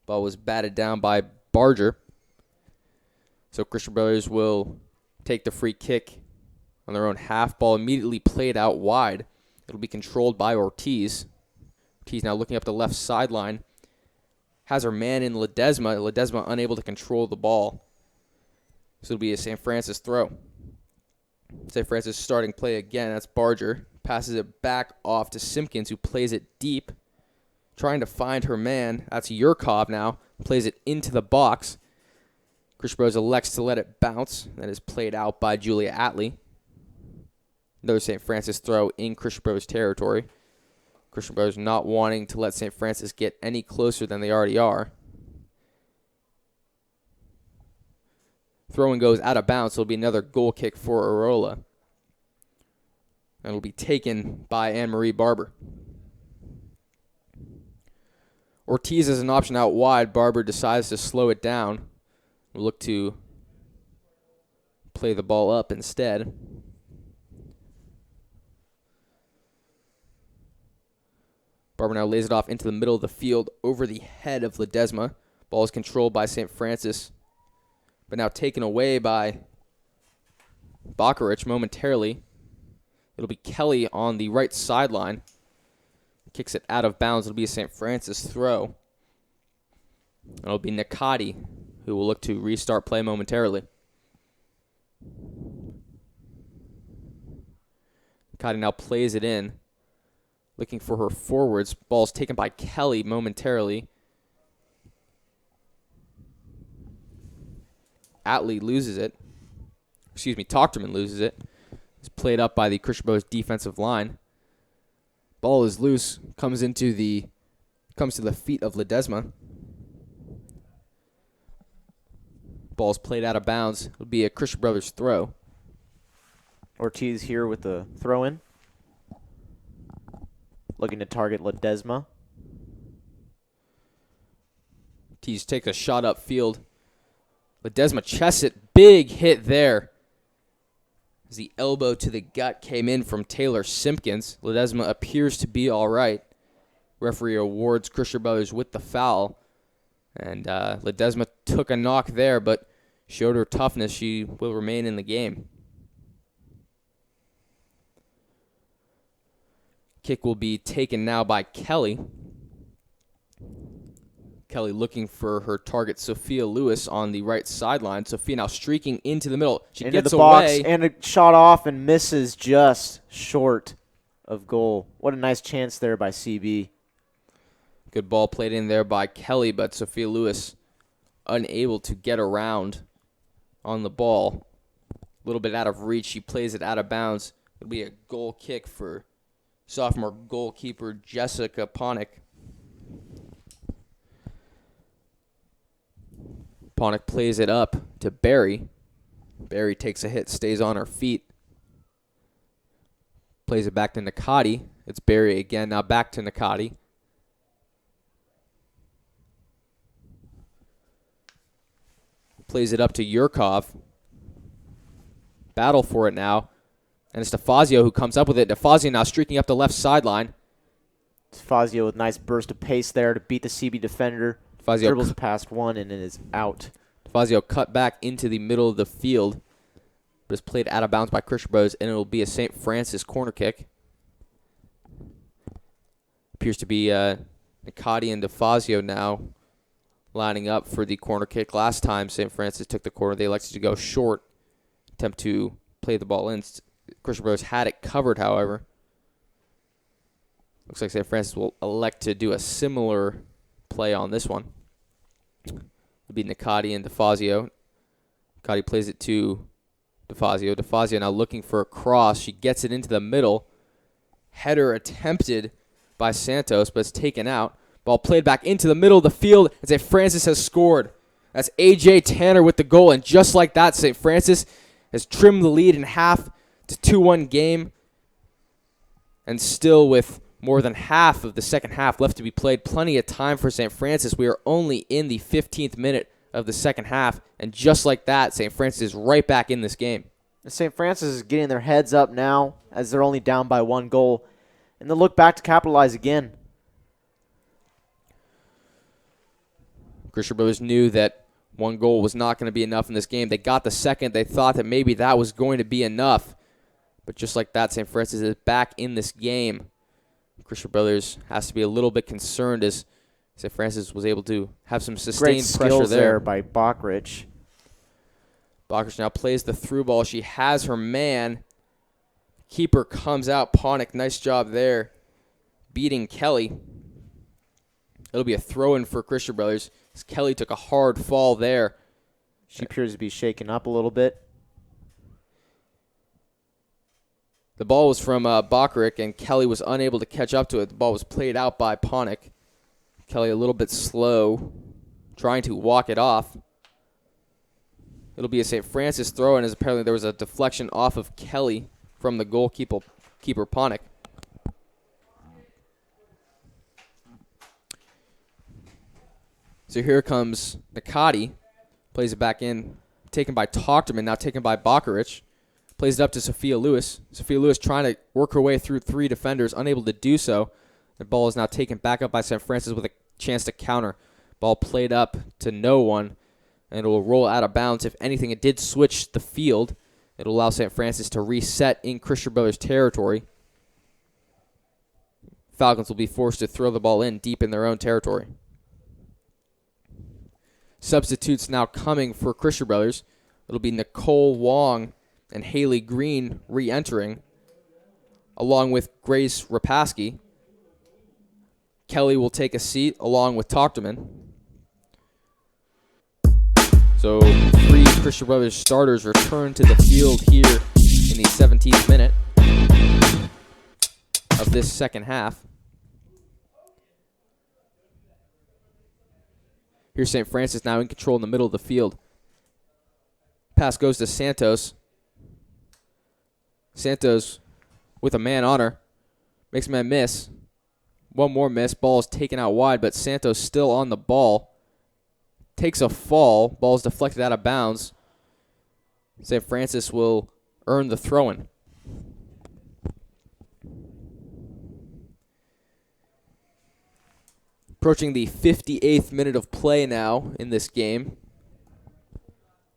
Ball was batted down by Barger. So Christian Brothers will take the free kick on their own half. Ball immediately played out wide. It'll be controlled by Ortiz. Ortiz now looking up the left sideline. Has her man in Ledesma. Ledesma unable to control the ball. So it'll be a St. Francis throw. St. Francis starting play again. That's Barger. Passes it back off to Simpkins, who plays it deep. trying to find her man. That's Yurkov now. Plays it into the box. Christian elects to let it bounce. That is played out by Julia Atley. Another St. Francis throw in Christian territory. Christian not wanting to let St. Francis get any closer than they already are. Throwing goes out of bounds, so it'll be another goal kick for Arola. And it'll be taken by Anne-Marie Barber. Ortiz is an option out wide. Barber decides to slow it down. We'll look to play the ball up instead. Barber now lays it off into the middle of the field over the head of Ledesma. Ball is controlled by St. Francis, but now taken away by Bakarich momentarily. It'll be Kelly on the right sideline. Kicks it out of bounds. It'll be a St. Francis throw. It'll be Nakati, who will look to restart play momentarily. Nakati now plays it in, looking for her forwards. Ball's taken by Kelly momentarily. Atley loses it. Tochterman loses it. It's played up by the Christian Brothers defensive line. Ball is loose, comes to the feet of Ledesma. Ball's played out of bounds. It'll be a Christian Brothers throw. Ortiz here with the throw-in. Looking to target Ledesma. Ortiz takes a shot upfield. Ledesma chests it. Big hit there. As the elbow to the gut came in from Taylor Simpkins. Ledesma appears to be all right. Referee awards Christian Brothers with the foul. And Ledesma took a knock there, but showed her toughness. She will remain in the game. Kick will be taken now by Kelly. Kelly looking for her target, Sophia Lewis, on the right sideline. Sophia now streaking into the middle. She into gets the away. Box and a shot off and misses just short of goal. What a nice chance there by CB. Good ball played in there by Kelly, but Sophia Lewis unable to get around on the ball. A little bit out of reach. She plays it out of bounds. It'll be a goal kick for sophomore goalkeeper Jessica Ponick. Ponick plays it up to Barry. Barry takes a hit, stays on her feet. Plays it back to Nakati. It's Barry again, now back to Nakati. Plays it up to Yurkov. Battle for it now. And it's DeFazio who comes up with it. DeFazio now streaking up the left sideline. DeFazio with a nice burst of pace there to beat the CB defender. DeFazio dribbles past one and it is out. DeFazio cut back into the middle of the field, but it's played out of bounds by Christian Brothers, and it will be a St. Francis corner kick. Appears to be Nakati and DeFazio now lining up for the corner kick. Last time St. Francis took the corner, they elected to go short, attempt to play the ball in. Christian Brothers had it covered, however. Looks like St. Francis will elect to do a similar play on this one. It'll be Nakati and DeFazio. Nakati plays it to DeFazio. DeFazio now looking for a cross. She gets it into the middle. Header attempted by Santos, but it's taken out. Ball played back into the middle of the field, and St. Francis has scored. That's A.J. Tanner with the goal, and just like that, St. Francis has trimmed the lead in half to 2-1 game, and still with more than half of the second half left to be played. Plenty of time for St. Francis. We are only in the 15th minute of the second half, and just like that, St. Francis is right back in this game. St. Francis is getting their heads up now as they're only down by one goal, and they'll look back to capitalize again. Christian Brothers knew that one goal was not going to be enough in this game. They got the second. They thought that maybe that was going to be enough. But just like that, St. Francis is back in this game. Christian Brothers has to be a little bit concerned as St. Francis was able to have some sustained Great pressure skills there. by Bakrich. Bakrich now plays the through ball. She has her man. Keeper comes out. Ponick, nice job there, beating Kelly. It'll be a throw-in for Christian Brothers. As Kelly took a hard fall there. She appears to be shaken up a little bit. The ball was from Bokeric, and Kelly was unable to catch up to it. The ball was played out by Ponick. Kelly a little bit slow, trying to walk it off. It'll be a St. Francis throw-in, as apparently there was a deflection off of Kelly from the goalkeeper Ponick. So here comes Nakati. Plays it back in. Taken by Tochterman, now taken by Bokeric. Plays it up to Sophia Lewis. Sophia Lewis trying to work her way through 3 defenders, unable to do so. The ball is now taken back up by St. Francis with a chance to counter. Ball played up to no one, and it will roll out of bounds. If anything, it did switch the field. It'll allow St. Francis to reset in Christian Brothers territory. Falcons will be forced to throw the ball in deep in their own territory. Substitutes now coming for Christian Brothers. It'll be Nicole Wong and Haley Green re-entering, along with Grace Rapaski. Kelly will take a seat along with Tochterman. So 3 Christian Brothers starters return to the field here in the 17th minute of this second half. Here's St. Francis now in control in the middle of the field. Pass goes to Santos. Santos with a man on her. Makes a man miss. One more miss. Ball is taken out wide, but Santos still on the ball. Takes a fall. Ball is deflected out of bounds. St. Francis will earn the throw-in. Approaching the 58th minute of play now in this game.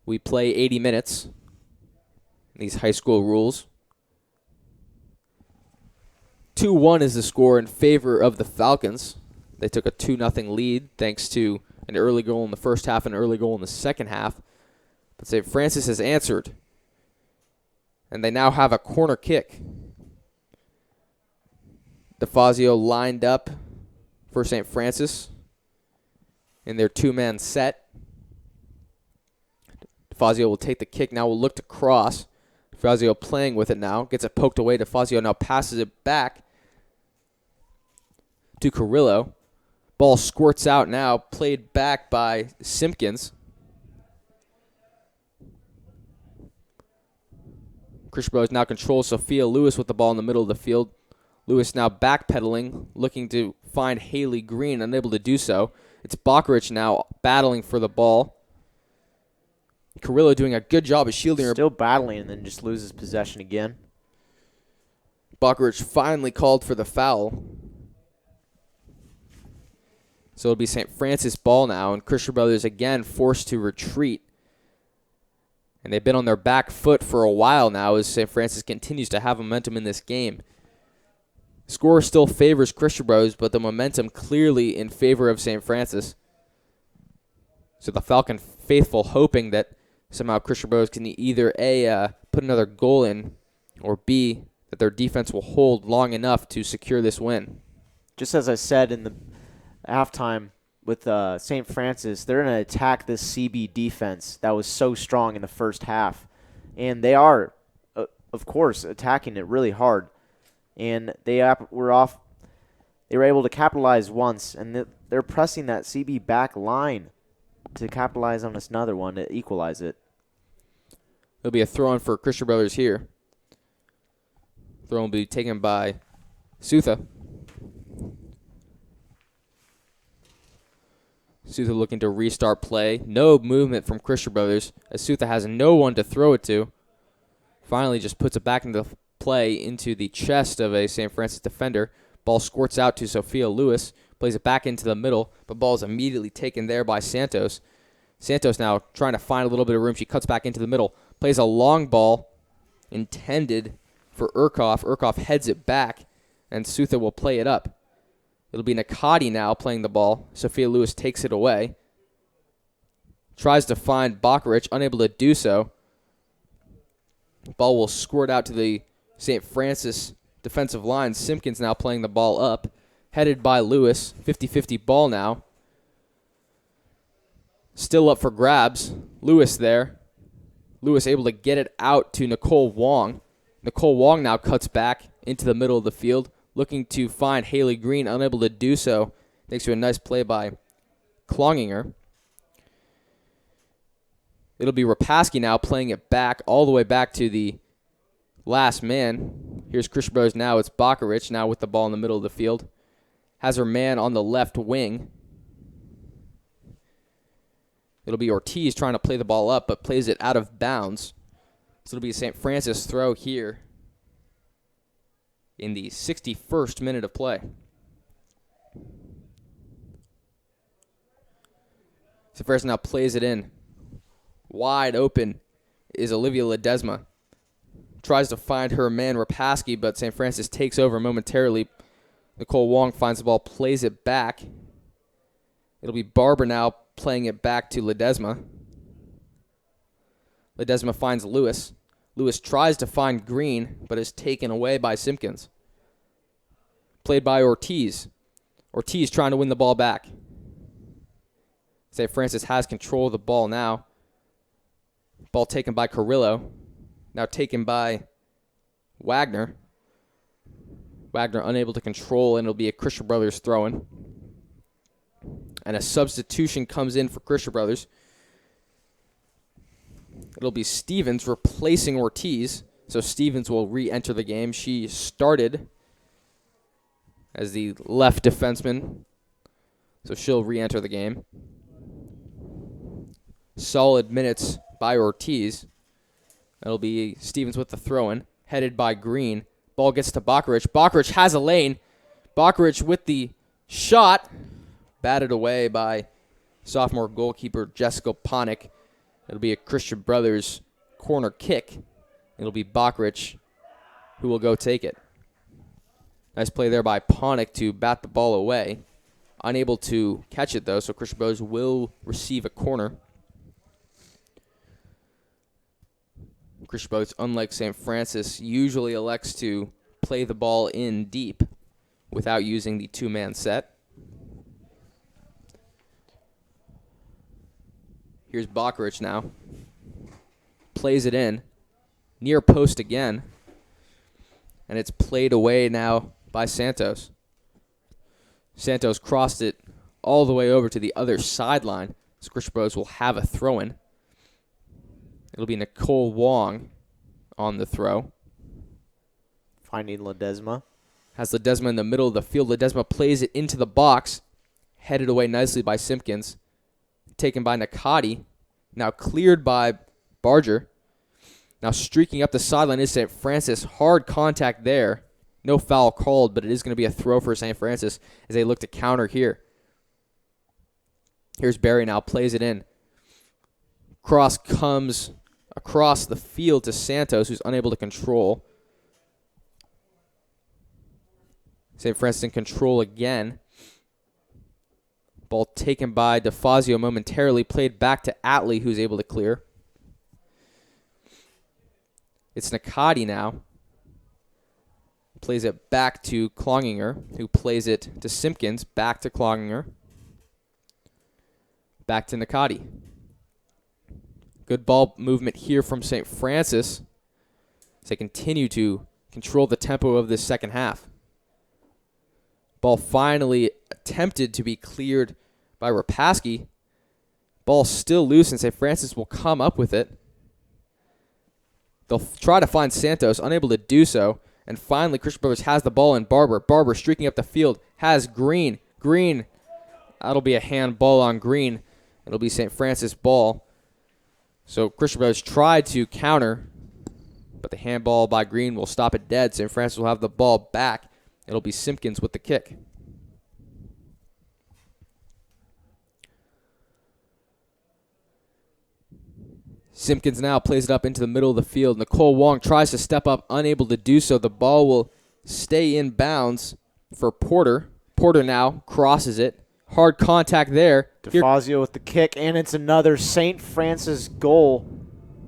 We play 80 minutes. These high school rules. 2-1 is the score in favor of the Falcons. They took a 2-0 lead thanks to an early goal in the first half and an early goal in the second half. But St. Francis has answered. And they now have a corner kick. DeFazio lined up for St. Francis in their 2-man set. DeFazio will take the kick. Now will look to cross. DeFazio playing with it now. Gets it poked away. DeFazio now passes it back to Carrillo. Ball squirts out now. Played back by Simpkins. Christian Brothers now controls Sophia Lewis with the ball in the middle of the field. Lewis now backpedaling, looking to find Haley Green, unable to do so. It's Bokeric now battling for the ball. Carrillo doing a good job of shielding her. Still battling and then just loses possession again. Bokeric finally called for the foul. So it'll be St. Francis ball now, and Christian Brothers again forced to retreat. And they've been on their back foot for a while now as St. Francis continues to have momentum in this game. Score still favors Christian Brothers, but the momentum clearly in favor of St. Francis. So the Falcon faithful hoping that somehow Christian Brothers can either A, put another goal in, or B, that their defense will hold long enough to secure this win. Just as I said in the halftime with St. Francis, they're going to attack this CB defense that was so strong in the first half. And they are, of course, attacking it really hard. And they were able to capitalize once, and they're pressing that CB back line to capitalize on this another one to equalize it. There'll be a throw-in for Christian Brothers here. Throw will be taken by Sutha. Sutha looking to restart play. No movement from Christian Brothers as Sutha has no one to throw it to. Finally just puts it back into play into the chest of a St. Francis defender. Ball squirts out to Sophia Lewis. Plays it back into the middle, but ball is immediately taken there by Santos. Santos now trying to find a little bit of room. She cuts back into the middle. Plays a long ball intended for Urkoff. Urkoff heads it back, and Sutha will play it up. It'll be Nakati now playing the ball. Sophia Lewis takes it away. Tries to find Bokeric, unable to do so. Ball will squirt out to the St. Francis defensive line. Simpkins now playing the ball up. headed by Lewis. 50-50 ball now. Still up for grabs. Lewis there. Lewis able to get it out to Nicole Wong. Nicole Wong now cuts back into the middle of the field, looking to find Haley Green, unable to do so, thanks to a nice play by Klonginger. It'll be Rapaski now playing it back, all the way back to the last man. Here's Christian Brothers now. It's Bakarich now with the ball in the middle of the field. Has her man on the left wing. It'll be Ortiz trying to play the ball up, but plays it out of bounds. So it'll be a St. Francis throw here in the 61st minute of play. St. Francis now plays it in. Wide open is Olivia Ledesma. Tries to find her man Rapaski, but St. Francis takes over momentarily. Nicole Wong finds the ball, plays it back. It'll be Barber now playing it back to Ledesma. Ledesma finds Lewis. Lewis tries to find Green, but is taken away by Simpkins. Played by Ortiz. Ortiz trying to win the ball back. St. Francis has control of the ball now. Ball taken by Carrillo. Now taken by Wagner. Wagner unable to control, and it'll be a Christian Brothers throw-in. And a substitution comes in for Christian Brothers. It'll be Stevens replacing Ortiz. So Stevens will re-enter the game. She started as the left defenseman. So she'll re-enter the game. Solid minutes by Ortiz. It'll be Stevens with the throw-in, headed by Green. Ball gets to Bakarich. Bakarich has a lane. Bakarich with the shot. Batted away by sophomore goalkeeper Jessica Ponick. It'll be a Christian Brothers corner kick. It'll be Bakarich who will go take it. Nice play there by Ponick to bat the ball away. Unable to catch it, though, so Christian Brothers will receive a corner. Christian Brothers, unlike St. Francis, usually elects to play the ball in deep without using the two-man set. Here's Bakarich now. Plays it in. Near post again. And it's played away now by Santos. Santos crossed it all the way over to the other sideline. So Christian Brothers will have a throw-in. It'll be Nicole Wong on the throw. Finding Ledesma. Has Ledesma in the middle of the field. Ledesma plays it into the box. Headed away nicely by Simpkins. Taken by Nakati. Now cleared by Barger. Now streaking up the sideline is St. Francis. Hard contact there. No foul called, but it is going to be a throw for St. Francis as they look to counter here. Here's Barry now. Plays it in. Cross comes across the field to Santos, who's unable to control. St. Francis in control again. Ball taken by DeFazio momentarily, played back to Atley, who's able to clear. It's Nakati now. Plays it back to Klonginger, who plays it to Simpkins, back to Klonginger. Back to Nakati. Good ball movement here from St. Francis as they continue to control the tempo of this second half. Ball finally attempted to be cleared by Rapaski. Ball still loose, and St. Francis will come up with it. They'll try to find Santos, unable to do so. And finally, Christian Brothers has the ball in Barber. Barber streaking up the field, has Green. Green, that'll be a handball on Green. It'll be St. Francis ball. So Christian Brothers tried to counter, but the handball by Green will stop it dead. St. Francis will have the ball back. It'll be Simpkins with the kick. Simpkins now plays it up into the middle of the field. Nicole Wong tries to step up, unable to do so. The ball will stay in bounds for Porter. Porter now crosses it. Hard contact there. DeFazio with the kick, and it's another St. Francis goal.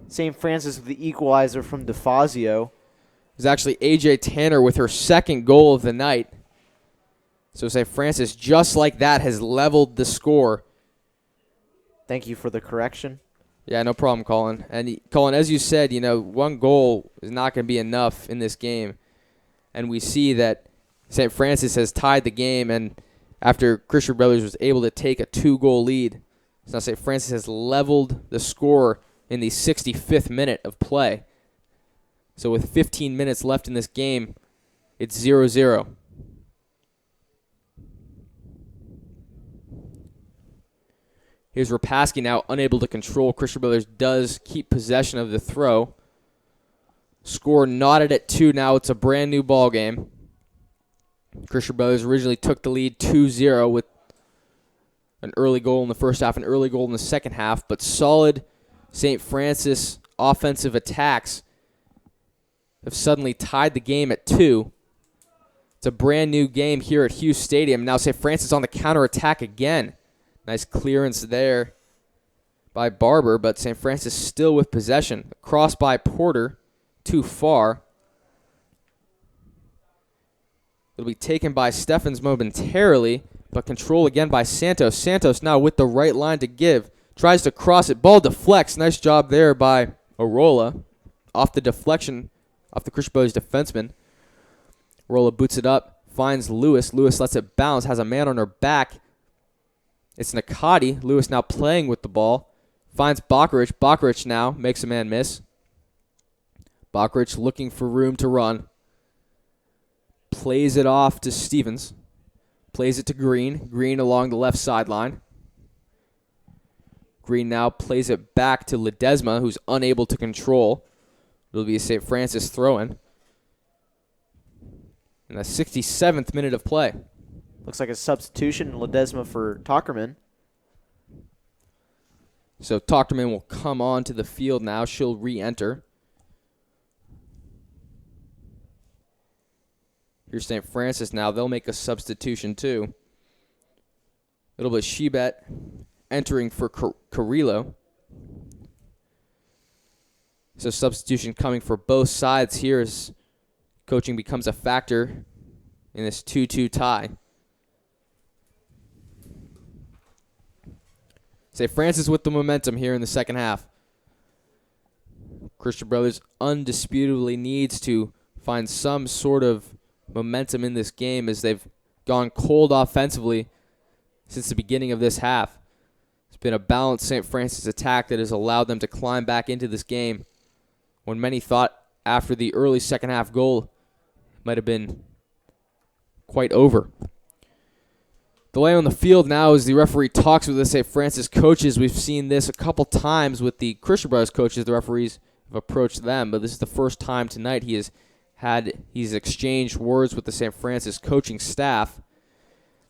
St. Francis with the equalizer from DeFazio. It was actually A.J. Tanner with her second goal of the night. So St. Francis, just like that, has leveled the score. Thank you for the correction. Yeah, no problem, Colin. And Colin, as you said, one goal is not going to be enough in this game. And we see that St. Francis has tied the game, and after Christian Brothers was able to take a 2-goal lead, so now St. Francis has leveled the score in the 65th minute of play. So with 15 minutes left in this game, it's 0-0. Here's Rapaski now unable to control. Christian Brothers does keep possession of the throw. Score knotted at 2 now. It's a brand new ball game. Christian Brothers originally took the lead 2-0 with an early goal in the first half, an early goal in the second half, but solid St. Francis offensive attacks have suddenly tied the game at 2. It's a brand new game here at Hughes Stadium. Now St. Francis on the counterattack again. Nice clearance there by Barber, but St. Francis still with possession. Cross by Porter, too far. It'll be taken by Steffens momentarily, but control again by Santos. Santos now with the right line to give. Tries to cross it. Ball deflects. Nice job there by Arola. Off the deflection, off the Christian Brothers defenseman. Arola boots it up, finds Lewis. Lewis lets it bounce, has a man on her back. It's Nakati. Lewis now playing with the ball. Finds Bakarich. Bakarich now makes a man miss. Bakarich looking for room to run. Plays it off to Stevens. Plays it to Green. Green along the left sideline. Green now plays it back to Ledesma, who's unable to control. It'll be a St. Francis throw-in. In the 67th minute of play. Looks like a substitution, Ledesma for Talkerman. So Talkerman will come on to the field now. She'll re-enter. Here's St. Francis now. They'll make a substitution too. It'll be Shebet entering for Carrillo. So substitution coming for both sides here as coaching becomes a factor in this 2-2 tie. St. Francis with the momentum here in the second half. Christian Brothers undisputably needs to find some sort of momentum in this game as they've gone cold offensively since the beginning of this half. It's been a balanced St. Francis attack that has allowed them to climb back into this game when many thought after the early second half goal might have been quite over. Delay on the field now as the referee talks with the St. Francis coaches. We've seen this a couple times with the Christian Brothers coaches. The referees have approached them, but this is the first time tonight he's exchanged words with the St. Francis coaching staff.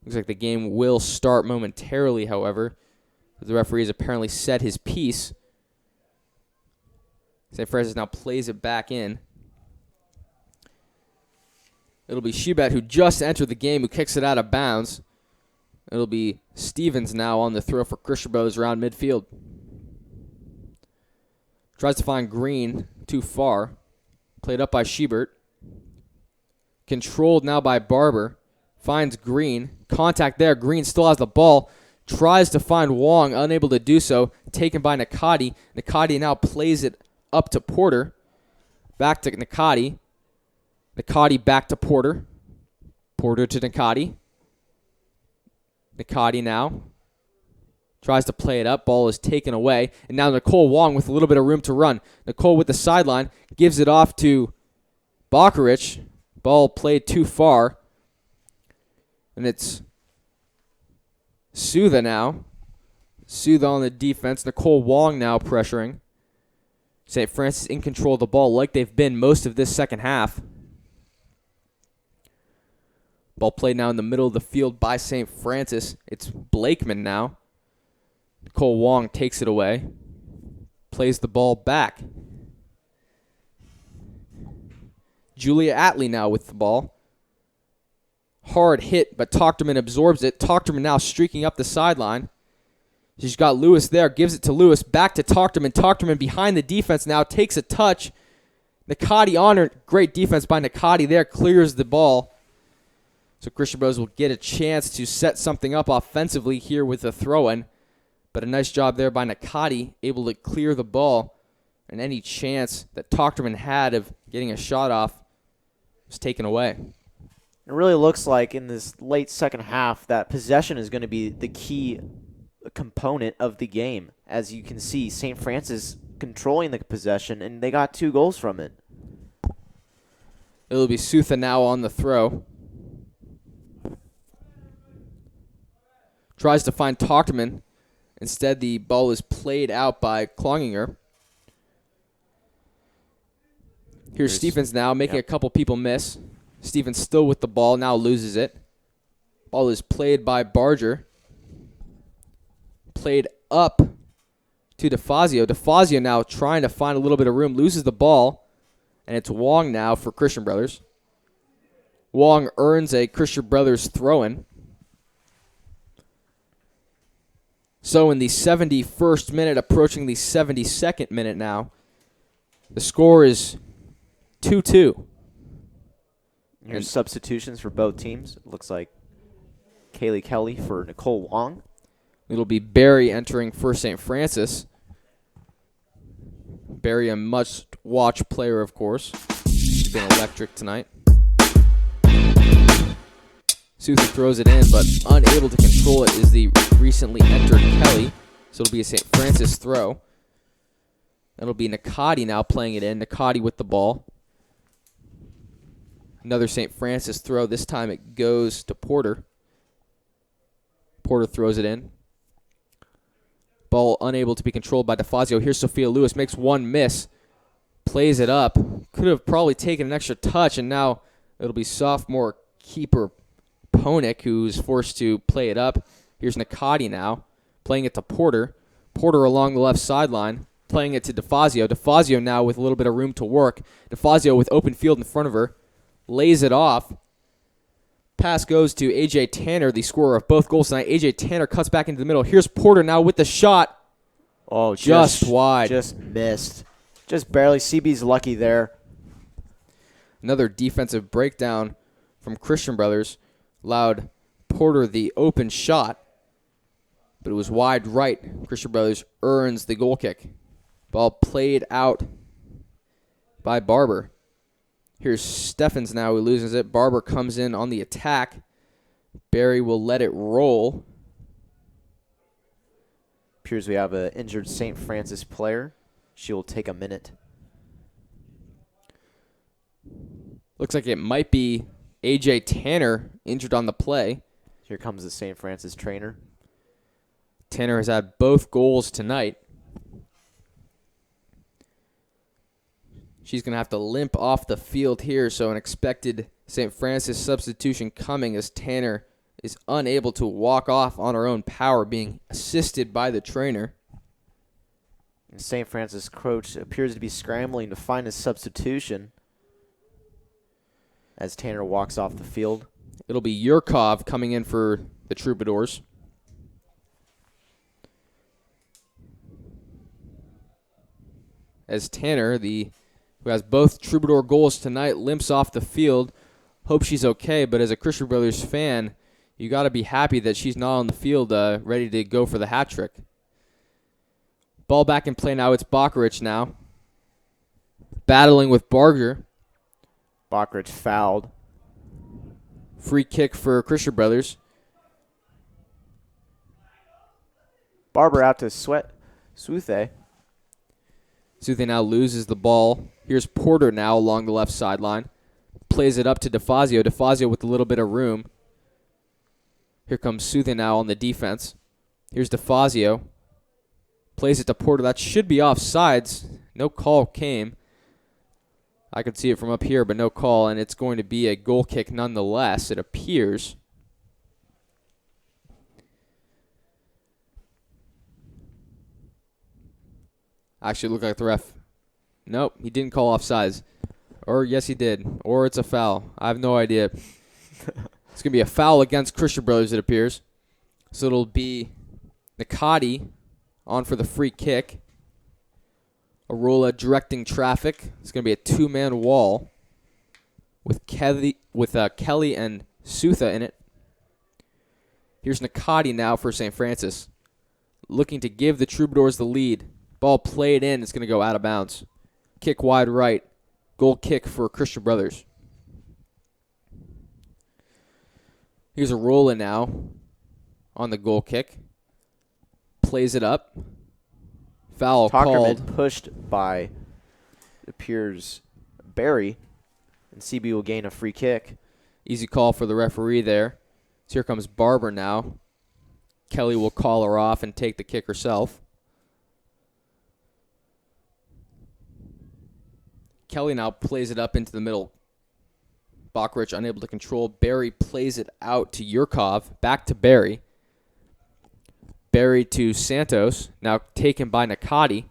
Looks like the game will start momentarily, however. The referee has apparently said his piece. St. Francis now plays it back in. It'll be Shebet, who just entered the game, who kicks it out of bounds. It'll be Stevens now on the throw for Christian Brothers around midfield. Tries to find Green, too far. Played up by Shebert. Controlled now by Barber. Finds Green. Contact there. Green still has the ball. Tries to find Wong. Unable to do so. Taken by Nakati. Nakati now plays it up to Porter. Back to Nakati. Nakati back to Porter. Porter to Nakati. Nakati now tries to play it up. Ball is taken away. And now Nicole Wong with a little bit of room to run. Nicole with the sideline. Gives it off to Bakarich. Ball played too far. And it's Southa now. Southa on the defense. Nicole Wong now pressuring. St. Francis in control of the ball like they've been most of this second half. Ball played now in the middle of the field by St. Francis. It's Blakeman now. Nicole Wong takes it away. Plays the ball back. Julia Atley now with the ball. Hard hit, but Tochterman absorbs it. Tochterman now streaking up the sideline. She's got Lewis there. Gives it to Lewis. Back to Tochterman. Tochterman behind the defense now. Takes a touch. Nakati on her. Great defense by Nakati there. Clears the ball. So Christian Brothers will get a chance to set something up offensively here with a throw-in. But a nice job there by Nakati, able to clear the ball. And any chance that Tochterman had of getting a shot off was taken away. It really looks like in this late second half that possession is going to be the key component of the game. As you can see, St. Francis controlling the possession, and they got 2 goals from it. It'll be Sutha now on the throw. Tries to find Tochterman. Instead, the ball is played out by Klonginger. Here's Stephens now, making a couple people miss. Stephens still with the ball, now loses it. Ball is played by Barger. Played up to DeFazio. DeFazio now trying to find a little bit of room, loses the ball, and it's Wong now for Christian Brothers. Wong earns a Christian Brothers throw-in. So in the 71st minute, approaching the 72nd minute now, the score is 2-2. Here's substitutions for both teams. It looks like Kaylee Kelly for Nicole Wong. It'll be Barry entering for St. Francis. Barry, a must-watch player, of course. He's been electric tonight. Sutha throws it in, but unable to control it is the recently entered Kelly. So it'll be a St. Francis throw. That'll be Nakati now playing it in. Nakati with the ball. Another St. Francis throw. This time it goes to Porter. Porter throws it in. Ball unable to be controlled by DeFazio. Here's Sophia Lewis. Makes one miss. Plays it up. Could have probably taken an extra touch, and now it'll be sophomore keeper Ponick who's forced to play it up. Here's Nakati now. Playing it to Porter. Porter along the left sideline. Playing it to DeFazio. DeFazio now with a little bit of room to work. DeFazio with open field in front of her. Lays it off. Pass goes to A.J. Tanner, the scorer of both goals tonight. A.J. Tanner cuts back into the middle. Here's Porter now with the shot. Oh, just wide. Just missed. Just barely. CB's lucky there. Another defensive breakdown from Christian Brothers. Allowed Porter the open shot, but it was wide right. Christian Brothers earns the goal kick. Ball played out by Barber. Here's Steffens now who loses it. Barber comes in on the attack. Barry will let it roll. Appears we have an injured St. Francis player. She will take a minute. Looks like it might be A.J. Tanner injured on the play. Here comes the St. Francis trainer. Tanner has had both goals tonight. She's going to have to limp off the field here, so an expected St. Francis substitution coming as Tanner is unable to walk off on her own power, being assisted by the trainer. And St. Francis coach appears to be scrambling to find a substitution as Tanner walks off the field. It'll be Yurkov coming in for the Troubadours. As Tanner, who has both Troubadour goals tonight, limps off the field. Hope she's okay, but as a Christian Brothers fan, you got to be happy that she's not on the field ready to go for the hat trick. Ball back in play now. It's Bakarich now. Battling with Barger. Bakarich fouled. Free kick for Christian Brothers. Barber out to Suthe. Suthe now loses the ball. Here's Porter now along the left sideline. Plays it up to DeFazio. DeFazio with a little bit of room. Here comes Suthe now on the defense. Here's DeFazio. Plays it to Porter. That should be offsides. No call came. I could see it from up here, but no call, and it's going to be a goal kick nonetheless, it appears. Actually, it looked like the ref. Nope, he didn't call offsides. Or, yes, he did. Or it's a foul. I have no idea. It's going to be a foul against Christian Brothers, it appears. So it'll be Nakati on for the free kick. Arola directing traffic. It's going to be a two-man wall with Kelly and Sutha in it. Here's Nakati now for St. Francis. Looking to give the Troubadours the lead. Ball played in. It's going to go out of bounds. Kick wide right. Goal kick for Christian Brothers. Here's a roll-in now on the goal kick. Plays it up. Foul called. Pushed by, it appears, Barry. And CB will gain a free kick. Easy call for the referee there. So here comes Barber now. Kelly will call her off and take the kick herself. Kelly now plays it up into the middle. Bockrich unable to control. Barry plays it out to Yurkov. Back to Barry. Barry to Santos. Now taken by Nakati.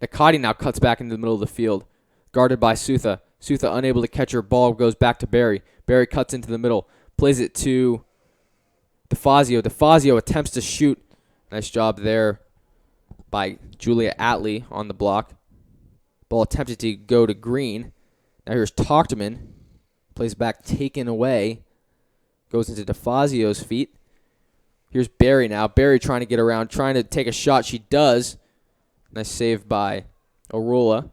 Nakati now cuts back into the middle of the field. Guarded by Sutha. Sutha unable to catch her ball. Goes back to Barry. Barry cuts into the middle. Plays it to DeFazio. DeFazio attempts to shoot. Nice job there by Julia Atley on the block. Ball attempted to go to Green. Now here's Tochterman. Plays back, taken away. Goes into DeFazio's feet. Here's Barry now. Barry trying to get around, trying to take a shot. She does. Nice save by Arola.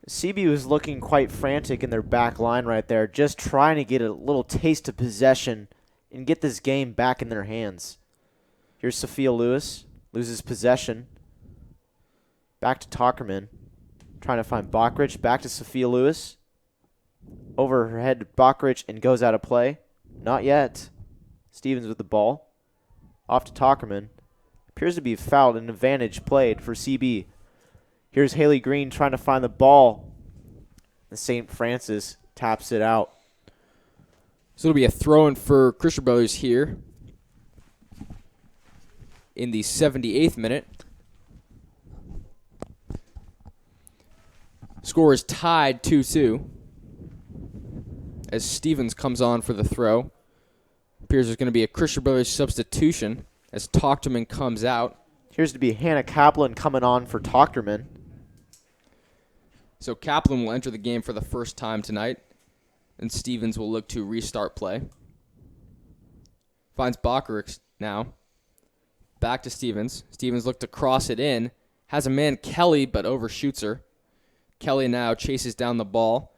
CB was looking quite frantic in their back line right there, just trying to get a little taste of possession and get this game back in their hands. Here's Sophia Lewis. Loses possession. Back to Talkerman. Trying to find Bockrich. Back to Sophia Lewis. Over her head to Bockrich and goes out of play. Not yet. Stevens with the ball. Off to Talkerman. Appears to be fouled. An advantage played for CB. Here's Haley Green trying to find the ball. And St. Francis taps it out. So it'll be a throw-in for Christian Brothers here in the 78th minute. Score is tied 2-2 as Stevens comes on for the throw. Appears there's going to be a Christian Brothers substitution as Tochterman comes out. Appears to be Hannah Kaplan coming on for Tochterman. So Kaplan will enter the game for the first time tonight, and Stevens will look to restart play. Finds Bockerich now. Back to Stevens. Stevens looked to cross it in. Has a man, Kelly, but overshoots her. Kelly now chases down the ball.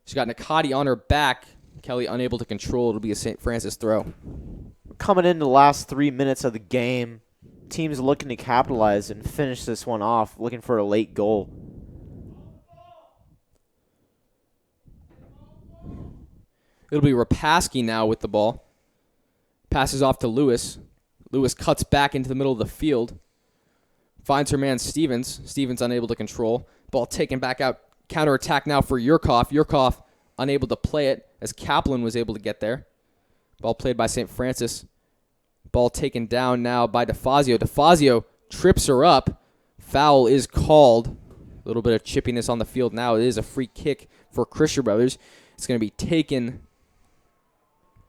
She's got Nakati on her back. Kelly unable to control. It'll be a St. Francis throw. Coming into the last 3 minutes of the game, teams looking to capitalize and finish this one off, looking for a late goal. It'll be Rapaski now with the ball. Passes off to Lewis. Lewis cuts back into the middle of the field. Finds her man Stevens. Stevens unable to control. Ball taken back out. Counterattack now for Yurkov. Yurkov unable to play it as Kaplan was able to get there. Ball played by St. Francis. Ball taken down now by DeFazio. DeFazio trips her up. Foul is called. A little bit of chippiness on the field now. It is a free kick for Christian Brothers. It's going to be taken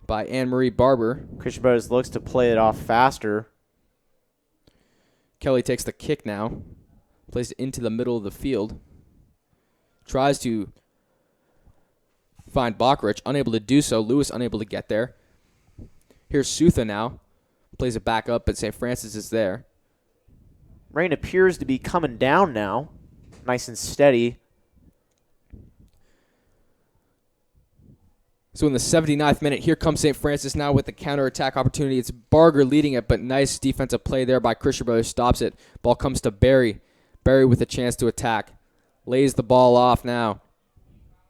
by Anne-Marie Barber. Christian Brothers looks to play it off faster. Kelly takes the kick now. Plays it into the middle of the field. Tries to find Bockrich. Unable to do so. Lewis unable to get there. Here's Sutha now. Plays it back up, but St. Francis is there. Rain appears to be coming down now. Nice and steady. So in the 79th minute, here comes St. Francis now with the counterattack opportunity. It's Barger leading it, but nice defensive play there by Christian Brothers. Stops it. Ball comes to Barry. Barry with a chance to attack. Lays the ball off now.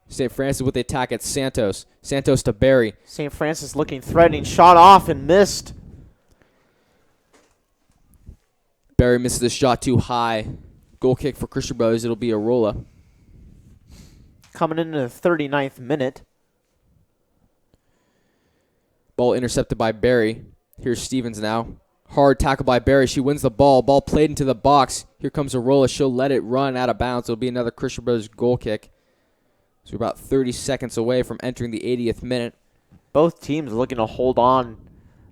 St. Francis with the attack at Santos. Santos to Barry. St. Francis looking threatening. Shot off and missed. Barry misses the shot too high. Goal kick for Christian Brothers. It'll be a rolla. Coming into the 39th minute. Ball intercepted by Barry. Here's Stevens now. Hard tackle by Barry. She wins the ball. Ball played into the box. Here comes Arola. She'll let it run out of bounds. It'll be another Christian Brothers goal kick. So we're about 30 seconds away from entering the 80th minute. Both teams looking to hold on.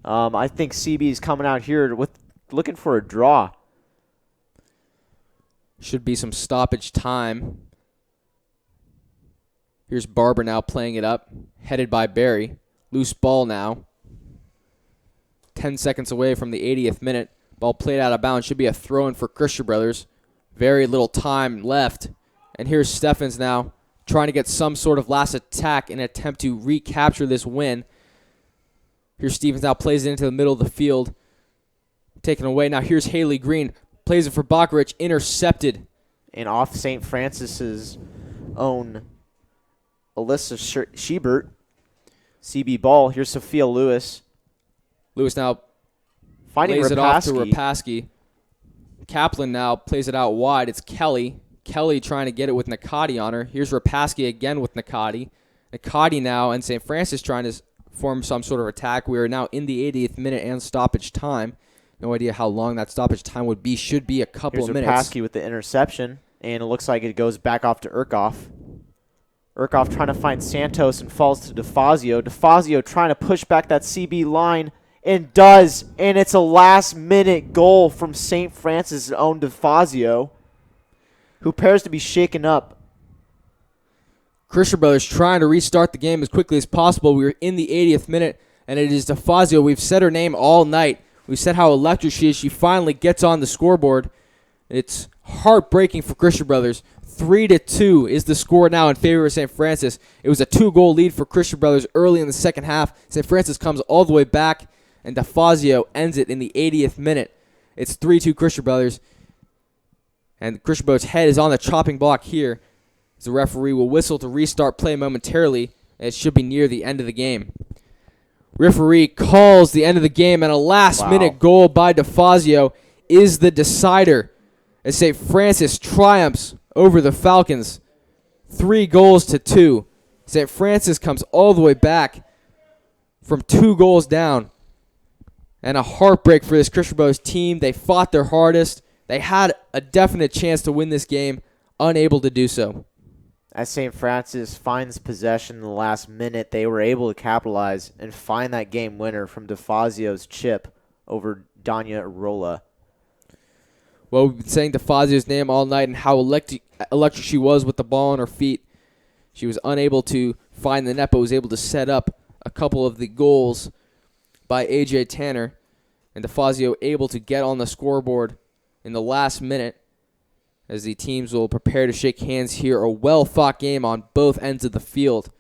I think CB is coming out here with looking for a draw. Should be some stoppage time. Here's Barber now playing it up, headed by Barry. Loose ball now. 10 seconds away from the 80th minute. Ball played out of bounds. Should be a throw-in for Christian Brothers. Very little time left. And here's Steffens now trying to get some sort of last attack in an attempt to recapture this win. Here's Stevens now plays it into the middle of the field. Taken away. Now here's Haley Green. Plays it for Bockerich. Intercepted. And off St. Francis's own Alyssa Schubert. CB ball. Here's Sophia Lewis. Lewis now Finding lays it off to Rapaski. Rapaski. Kaplan now plays it out wide. It's Kelly. Kelly trying to get it with Nakati on her. Here's Rapaski again with Nakati. Nakati now and St. Francis trying to form some sort of attack. We are now in the 80th minute and stoppage time. No idea how long that stoppage time would be. Should be a couple of minutes. Rapaski with the interception, and it looks like it goes back off to Urkoff. Urkoff trying to find Santos and falls to DeFazio. DeFazio trying to push back that CB line and does, and it's a last-minute goal from St. Francis' own DeFazio, who appears to be shaken up. Christian Brothers trying to restart the game as quickly as possible. We are in the 80th minute, and it is DeFazio. We've said her name all night. We've said how electric she is. She finally gets on the scoreboard. It's heartbreaking for Christian Brothers. 3-2 is the score now in favor of St. Francis. It was a 2-goal lead for Christian Brothers early in the second half. St. Francis comes all the way back, and DeFazio ends it in the 80th minute. It's 3-2 Christian Brothers. And Christian Brothers' head is on the chopping block here. As the referee will whistle to restart play momentarily. It should be near the end of the game. Referee calls the end of the game, and a last-minute goal by DeFazio is the decider as St. Francis triumphs over the Falcons 3-2. St. Francis comes all the way back from 2 goals down. And a heartbreak for this Christian Brothers team. They fought their hardest. They had a definite chance to win this game, unable to do so. As St. Francis finds possession in the last minute, they were able to capitalize and find that game winner from DeFazio's chip over Danya Arola. Well, we've been saying DeFazio's name all night and how electric she was with the ball on her feet. She was unable to find the net, but was able to set up a couple of the goals by A.J. Tanner. And DeFazio able to get on the scoreboard in the last minute as the teams will prepare to shake hands here. A well-fought game on both ends of the field.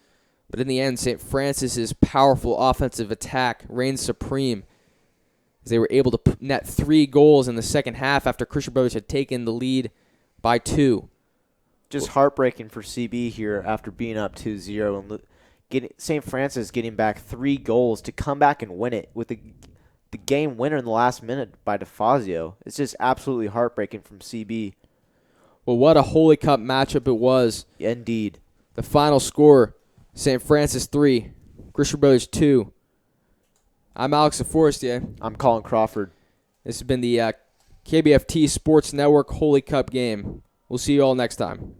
But in the end, St. Francis's powerful offensive attack reigned supreme as they were able to net 3 goals in the second half after Christian Brothers had taken the lead by 2. Just heartbreaking for CB here after being up 2-0 and St. Francis getting back 3 goals to come back and win it with the game winner in the last minute by DeFazio. It's just absolutely heartbreaking from CB. Well, what a Holy Cup matchup it was. Indeed. The final score, St. Francis 3, Christian Brothers 2. I'm Alex DeForestier. I'm Colin Crawford. This has been the KBFT Sports Network Holy Cup game. We'll see you all next time.